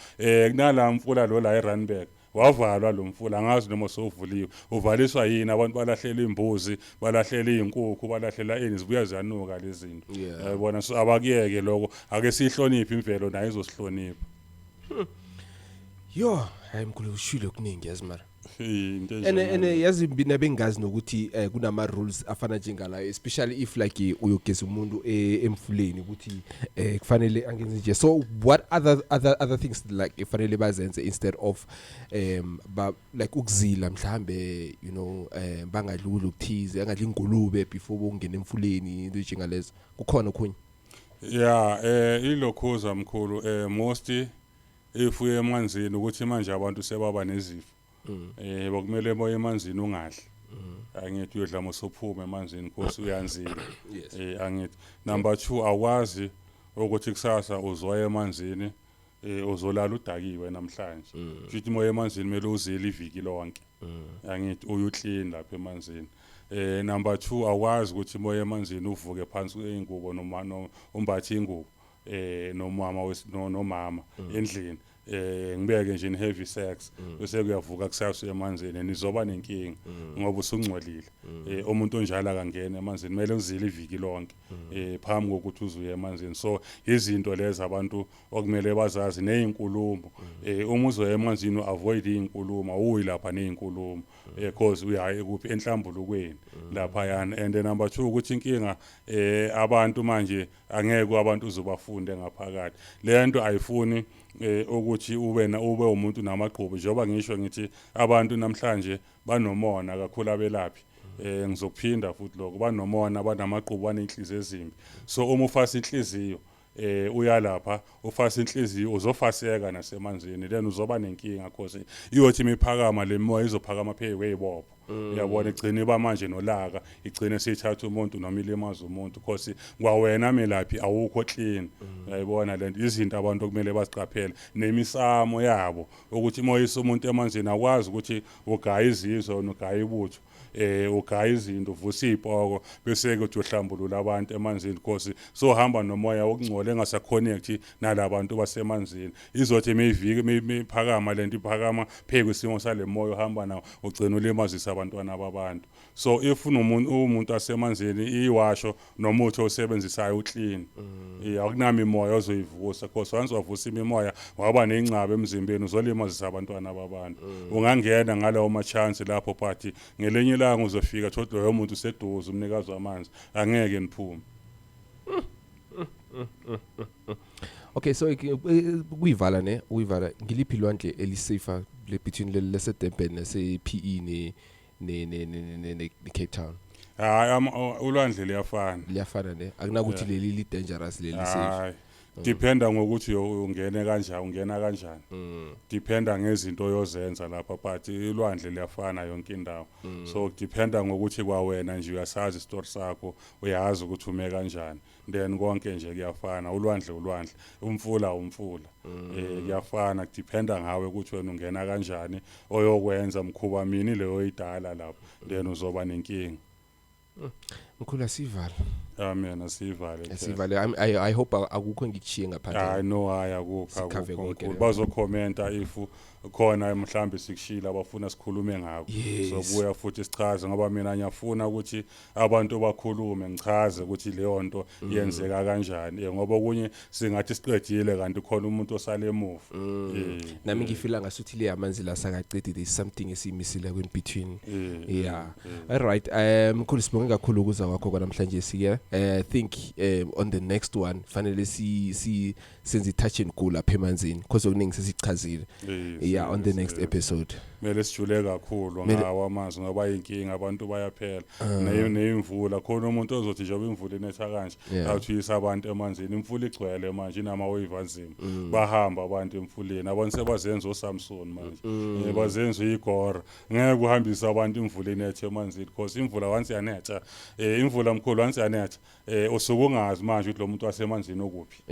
kunala mfula lo la eRandburg wavalwa lo mfula angazi noma sovuliwe uvaliswa yini abantu balahlela imbuzi balahlela izinkukhu balahlela ini zibuya ziyanuka lezi zinto yabona so abakuyeke lokho ake sihloniphe imvelo nayo izosihlonipha yo hayi mkhulu ushilo kuningi yazimara ene yazi mina bengazi nokuthi kunama rules afana njengala especially if like uyogeza umuntu emfuleni ukuthi kufanele angenze nje so what other things like kufanele bazenze instead of like ukuzila mhlambe you know bangadlula ukuthize angadla ingulube before ungena emfuleni into njengalezo kukhona okhunye ilokhuza mkhulu most if uye emanzini ukuthi manje abantu sebaba nezifo bakumele boye emanzini ungadli angithi uyodla mosophume emanzini Nkosi uyanzila angithi number 2 akwazi ukuthi kusasa uzoya emanzini uzolala udakiwe namhlanje futhi moya emanzini kumele uzile iviki lonke angithi uyuclean lapha emanzini number 2 akwazi ukuthi moya emanzini uvuke phansi kweingubo noma umbathi ingubo nomama nomama endlini ngibeke nje in heavy sex bese kuyavuka kusasa emanzini nizoba nenkingi ngoba usungcwelile umuntu onjalo akangena emanzini kumele uzile iviki lonke phambi kokuthi uzuye emanzini so izinto lezi abantu okumele bazazi nezinkulumo uma uzoya emanzini avoid izinkulumo uyi lapha nezinkulumo because uyaye kuphi enhlambulukweni lapha yana and number 2 ukuthi inkinga abantu manje angeke abantu uzobafunde ngaphakathi le nto ayifuni ukuthi ube umuntu namaqhubu njengoba ngisho ngithi abantu namhlanje banomona kakhulu abelaphi ngizokuphinda futhi lokho banomona banamaqhubu banenhliziyo ezimbi so uma ufasa inhliziyo uyalapha ufasa inhliziyo uzofaseka nasemanzini then uzoba nenkinga because iyothi imiphakama lemoya izophakama phezulu kwezibopho uyabona igcine ba manje nolaka igcine sithatha umuntu noma ilimaza umuntu because kwawena melaphi awukho clean uyayibona lento izinto abantu okumele baziqaphele nemisamo yabo ukuthi moyisa umuntu emanzini akwazi ukuthi ugaya izizwe nogaya ibutho ugaya izinto uvusa izipoko bese ke uhlambulula abantu emanzini because so hamba nomoya wokungcola engasaconnect nalabantu basemanzini izothi meyiviki meyiphakama lento iphakama pheke isimo sale moya uhamba nawo ugcina ulimazisa abantwana babantu so if umuntu asemanzini iwasho nomuthi osebenzisayo uclean akunami imoya ozoyivusa because once wavusa imimoya waba nengcaba emzimbeni uzolimazisa abantwana babantu ungangena ngalawo ma chance lapho but ngelenye ilanga uzofika thothi loyo muntu useduze umnikazi wamanzi angeke niphume. Okay, so kuyivala ngiliphi lwandle elisafer between lese Durban nase PE ne Cape Town? Ulwandle liyafana ne akunakuthi leli li dangerous leli safe. Dependa ngokuthi ungena kanjani dependa ngezinto yozenza lapha but ilwandle liyafana yonke indawo so dependa ngokuthi kwawena nje uyasazi story sakho uyazi ukuthi ume kanjani then konke nje kuyafana ulwandle umfula kuyafana dependa ngawe ukuthi wena ungena kanjani oyokwenza mkhuba mini leyo idala lapho then uzoba nenkinga. Mkhulu asivala. Amen asivale. I hope akukho ngikuchiye ngaphandle. No akukho. Bazokhomenta if khona mhlambe sikushila abafuna sikhulume ngakho. So buya futhi sichaze ngoba mina ngiyafuna ukuthi abantu bakhulume ngichaze ukuthi leyo nto yenzeka kanjani ngoba kunye singathi siqedile kanti khona umuntu osale emuva. Nami ngifila ngasuthi le amanzi la sakaqedi there is something esimisile in between. All right. Mkhulu sibonge kakhulu ukuza kwakho kwanamhlanje siya. I think on the next one fanele senze touch and go lapha emanzini because okuningi sesichazile. On the next episode. Mele sijule kakhulu ngawa amanzi ngoba inkinga abantu bayaphela neyimvula khona umuntu ozothi nje imvula inetha kanje awuthisa abantu emanzini imvula igcwele manje inama wave anzima bahamba abantu emfuleni abantu sebazenza oSamson manje bazenza igora ngeke uhambisa abantu imvula inetha emanzini because imvula once yanetha imvula mkhulu once yanetha usukungazi manje ukuthi lo muntu wasemanzini okuphi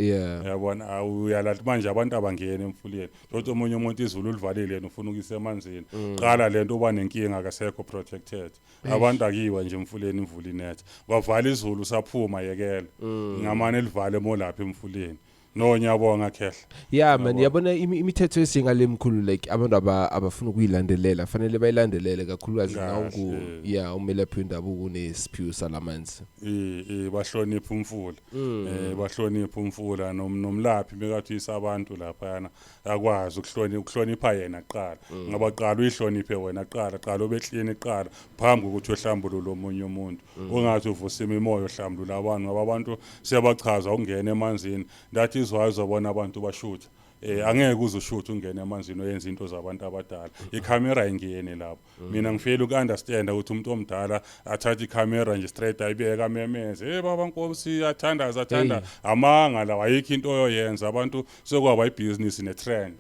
yabona uyalathi manje abantu abangena emfuleni kodwa omunye umuntu izulu livalile yena ufuna ukuyisa emanzini qala lento uba nenkinga akasekho protected abantu akiwa nje emfuleni imvula inetha bavala izulu saphuma yekela ngamane livale molapha emfuleni no nyabonga khehla man yabona imithetho esingale mkhulu like abantu abafuna ukuyilandelela fanele bayilandelele kakhulukazi nawo umelaphi wendabuko nesiphiwo salamanzi bahlonipha umfula bahlonipha umfula nomlaphi bekathi isabantu lapha yana akwazi ukuhlonipha yena qala ngaba qala uyihloniphe wena qala obehlini qala phambi kokuthi uhlambulule omunye umuntu ungathi uvusa imimoya uhlambulula abantu ngoba abantu siyabachaza ukungena emanzini that izwazobona abantu bashutha angeke uzoshutha ungene emanzini oyenza into zabantu abadala icamera ingene lapho mina ngifela ukunderstand ukuthi umuntu omdala athatha icamera nje straight ayibeka memeze baba Nkosi athanda amanga la ayikho into oyenza abantu sokwaba ibusiness netrend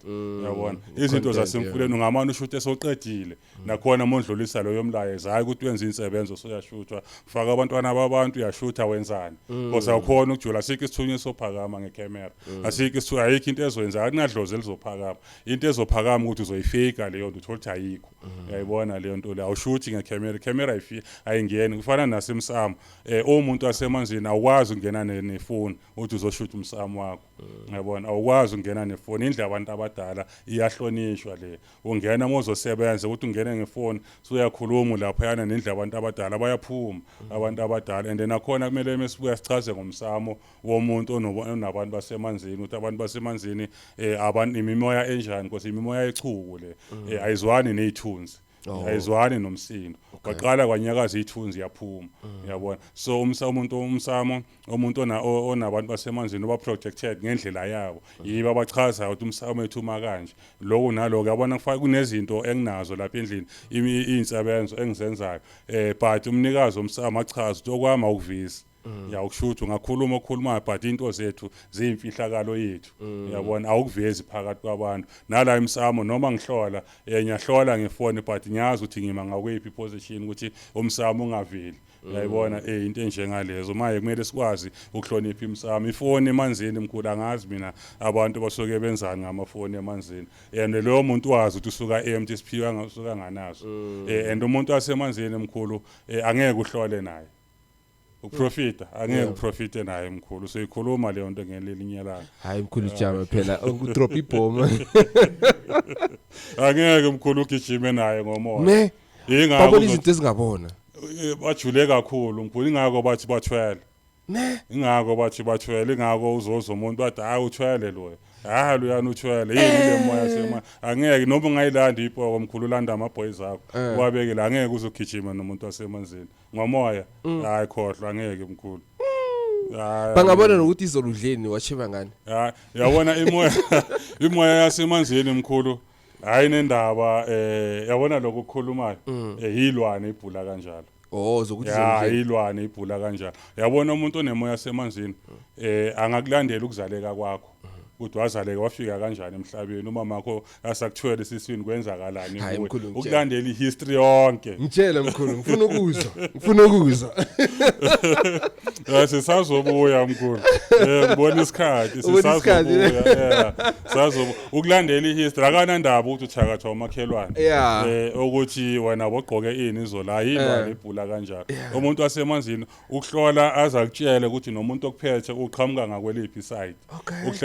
yabona izinto zasemfuleni ungamana ushuthe soqedile nakhona mondlulisa lo yomlayezo hayi ukuthi wenza insebenzo soyashuthwa faka abantwana babantu uyashutha wenzani because awukhona ukujula sikho isithunywe sophakama ngecamera asikho isithunywe ayikho into ezoyenza kunadlozi elizophakama into ezophakama ukuthi uzoyifika leyo nto uthola ukuthi ayikho uyayibona leyo nto le awushuthi ngecamera ayingeni kufana nasemsamo umuntu wasemanzini awukwazi ukungena nefoni uthi uzoshutha umsamo wakho uyabona awukwazi ukungena nefoni indlela abantu abadala iyahlonishwa le ungena mozosebenza ukuthi ungene ngefoni soyakhuluma lapha yana nendlela abantu abadala bayaphuma abantu abadala and nakhona kumele mesibuya sichaze ngomsamo womuntu onabantu basemanzini ukuthi abantu basemanzini abantu imimoya enjani because imimoya echuku le ayizwani nezithunzi ayizwani nomsindo baqala kwanyakaza izithunzi yaphuma uyabona so umuntu onabantu basemanzini oba protected ngendlela yabo yiba abachaza ukuthi umsamo ethuma kanje lokho naloko yabona kufaka kunezinto enginazo lapha endlini iinsebenzo engizenzayo but umnikazi omsamo achaza ukuthi okwama ukuvisa yawukushuthi ungakhuluma but into zethu ziyimfihlakalo yethu uyabona awukuvezi phakathi kwabantu nala imsamo noma ngihlola ngiyahlola ngefoni but ngiyazi ukuthi ngima ngakwephi position ukuthi umsamo ungaveli uyayibona into enjengalezo manje kumele sikwazi ukuhlonipha imsamo ifoni emanzini mkhulu angazi mina abantu basuke benzani ngamafoni emanzini and leyo muntu wazi ukuthi usuka empty siphiwa ngasuka nganazo and umuntu wasemanzini mkhulu angeke uhlole naye uprofita angeke uprofite naye mkhulu so ikhuluma leyo nto ngelinye ilanga hayi mkhulu jama phela ukudrop ibhoma angeke mkhulu ugijime naye ngomoya ne babona izinto ezingabona bajule kakhulu mkhulu ingako bathi bathwele ne ingako bathi bathwele ingako uzoza umuntu bathi hayi uthwele lo hayi uyana uthwele yini le moya sema angeke noma ungayilanda ipoko mkhulu landa amaboys akho wabekele angeke uzogijima nomuntu wasemanzini ngomoya hayi khohlwa angeke mkhulu bangabona nokuthi izoludleni washeba ngani yabona imoya yasemanzini mkhulu hayi nendaba yabona lokho ukukhulumayo yilwane ibhula kanjalo zokuthi yilwane ibhula kanjalo yabona umuntu onemoya yasemanzini angakulandela ukuzaleka kwakho ukuthi wazaleka wafika kanjani emhlabeni umama wakho asakuthwele esiswini kwenzakalani kuwe ukulandela ihistory yonke ngitshela mkhulu ngifuna ukuzwa sisazobuya mkhulu ngibona isikhathi sisazobuya ukulandela ihistory akanandaba ukuthi uthakathwa umakhelwane ukuthi wena bogqoke ini izola yilwane ibhula kanjalo umuntu wasemanzini ukuhlola azakutshela ukuthi nomuntu okuphethe uqhamuka ngakweliphi side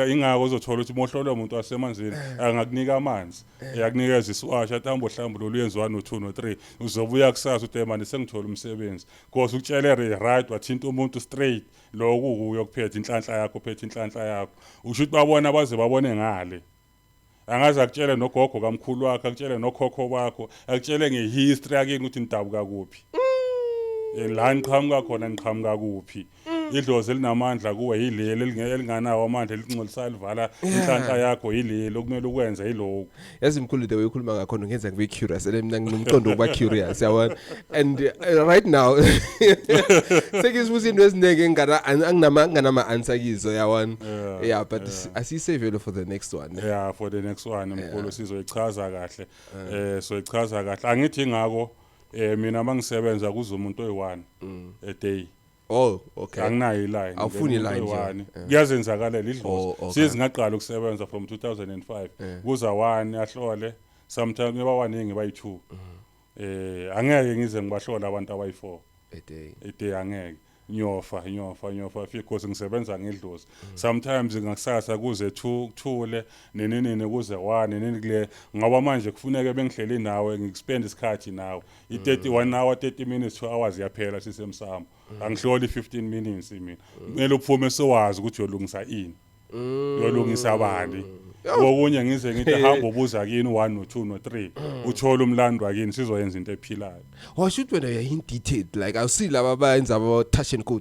ingako uzothola ukuthi mohlolwa umuntu wasemanzini angakunika amanzi yakunikeza isiwasha atambo hlambululo uyenziwa no2 no3 uzobuya kusasa uthi manje sengithola umsebenzi because ukutshela right wathinta umuntu straight lokho kuyo kuphethe inhlanhla yakho uphethe inhlanhla yakho usho ukuthi babona baze babone ngale angaze akutshele nogogo kamkhulu wakhe akutshele nokhokho bakho akutshele ngehistory yakini ukuthi nidabuka kuphi la niqhamuka khona niqhamuka kuphi idlozi elinamandla kuwe yileli elinganawo amandla elincolisayo livala inhlanhla yakho yileli okumele ukwenza yiloko yazi mkhulu the way ukhuluma ngakhona ngenza ngibe curious mina nginomqondo ukuba curious yabona and right now sekizibuza into ezinenge anginama answer kizo yabona but asisave for the next one for the next one mkhulu sizoyichaza kahle so ichaza kahle angithi ngako mina mangisebenza kuze umuntu oyi1 a day okay anginayo iline awufuni iline kuyazenzakalela idlozi sizingaqala ukusebenza from 2005 kuza 1 ahlole sometimes bawaningi bayi2 angeke ngize ngibahlola abantu abayi4 a day angeke nyofa because ngisebenza ngedlozi sometimes ngakusasa kuze 2 kuthule nenene kuze 1 nenene kule ngoba manje kufuneka bengihleli nawe ngispend isikhathi nawe i31 hour 30 minutes 2 hours yaphela sisemsamo angihloli 15 minutes mina kumele uphume sowazi ukuthi uyolungisa ini uyolungisa bani okunye ngize ngithi hamba ubuza kini 1 no 2 no 3 uthola umlando wakini sizoyenza into ephilayo shoot when you in detail like I'll see laba bayenza abo touch and go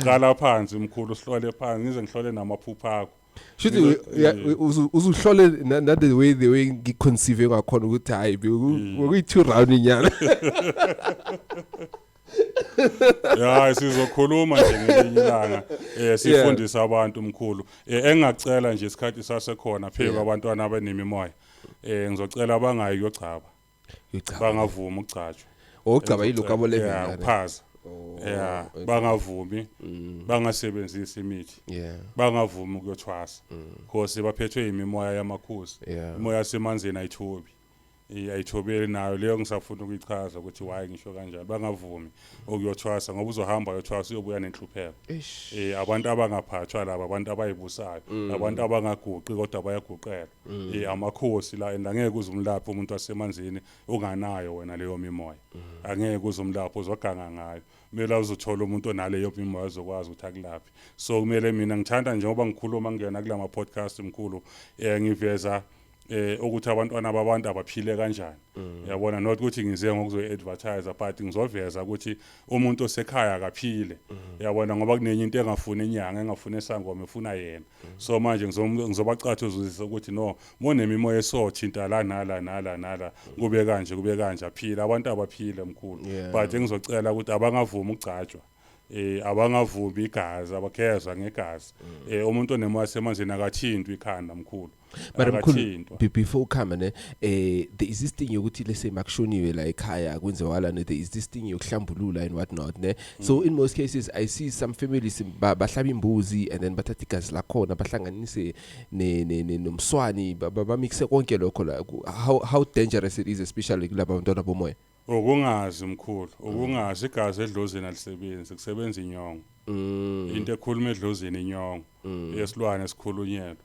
qala phansi mkhulu sihlole phansi ngize ngihlole namaphupha akho should uzuhlole na the way ngiconceive ngakhona ukuthi hayi ukuyi2 round inyana sizokhuluma nje ngelinye ilanga sifundisa abantu mkhulu engacela nje isikhathi sasekhona phela abantwana abanemimoya ngizocela abangayi kuyocaba bangavuma ukugcatshwa ukugcaba yilokho level uphaza bangavumi bangasebenzisi imithi bangavumi ukuyothwasa because baphethwe imimoya yamakhosi imoya yasemanzini ayithobi ayithobeli nayo leyo ngisafuna ukuyichaza ukuthi why ngisho kanjalo bangavumi ukuyothwasa ngoba uzohamba uyothwasa uyobuya nenhlupheko abantu abangaphathwa laba abantu abayibusayo abantu abangaguqi kodwa bayaguqela amakhosi la angeke uzumlapha umuntu wasemanzini unganayo wena leyo mimoya angeke uzumlapha uzoganga ngayo kumele uzothola umuntu onaleyo mimoya azokwazi ukuthi akulaphe so kumele mina ngithanda njengoba ngikhuluma ngena kulama podcast mkhulu ngiveza ukuthi abantwana babantu abaphile kanjani yabona not ukuthi ngize ngokuzoadvertise but ngizoveza ukuthi umuntu osekhaya akaphile yabona ngoba kunenye into engafuna inyanga engafuna esangoma efuna yena so manje ngizobacathuzisa ukuthi no monemimoya esothinta la nala kube kanje aphila abantu abaphile mkhulu but ngizocela ukuthi abangavuma ukugcatshwa abangavumbi igazi abagezwa ngegazi umuntu onemasi emanzini akathintwa ikhanda mkhulu but mkhulu before ukhama ne there is this thing yokuthi lese makushoniwe la ekhaya kwenziwala ne there is this thing yokuhlambulula and what not ne so in most cases I see some families bahlaba imbuzi and then bathatha igazi lakhona bahlanganise nomswani bamixe konke lokho la how dangerous it is especially kulabo bantwana bomoya. Ukungazi mkhulu ukungazi igazi edlozini alisebenzi kusebenza inyongo into ekhuluma edlozini inyongo yesilwane esikhulunyelwe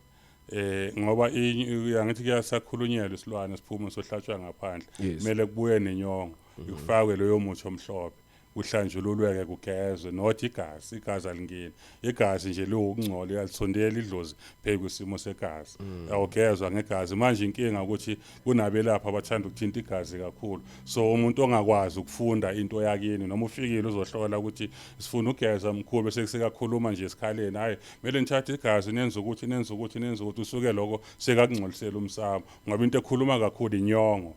ngoba yangithi kuyasakhulunyelwa isilwane siphuma sohlatshwa ngaphandle kumele kubuye nenyongo ikufakwe leyo muthi omhlophe kuhlanjululweke kugezwe not igazi alingeni igazi nje lokungcola yalisondela idlozi phezu kwesimo segazi awugezwa ngegazi manje inkinga ukuthi kunabelapha abathanda ukuthinta igazi kakhulu so umuntu ongakwazi ukufunda into yakini noma ufikile uzohlola ukuthi sifuna ugeza mkhulu bese kusekakhuluma nje esikhaleni hayi kumele nithathe igazi nenze ukuthi usuke lokho sekakungcolisela umsamo ngoba into ekhuluma kakhulu inyongo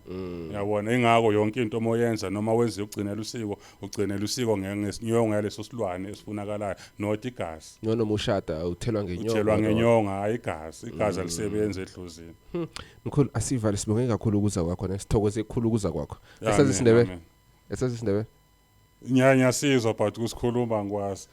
yabona ingako yonke into moyenza noma wenze ugcinela usiko ugcinela usiko ngesinyongo yaleso silwane esifunakalayo not igazi noma ushada uthelwa ngenyongo hayi igazi alisebenza edlozini mkhulu asivale sibonge kakhulu ukuza kwakho nesithokoze ekukhulu ukuza kwakho esazi Isindebele Nyanyasizwa but kusikhuluma ngikwazi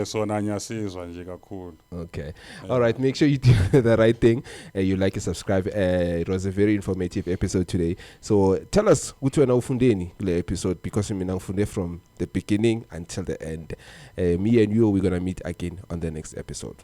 sona nyasizwa nje kakhulu. Okay. All right, make sure you do the right thing. You like and subscribe. It was a very informative episode today. So tell us ukuthi wena ufundeni kule episode because mina ngifunde from the beginning until the end. Me and you we're going to meet again on the next episode.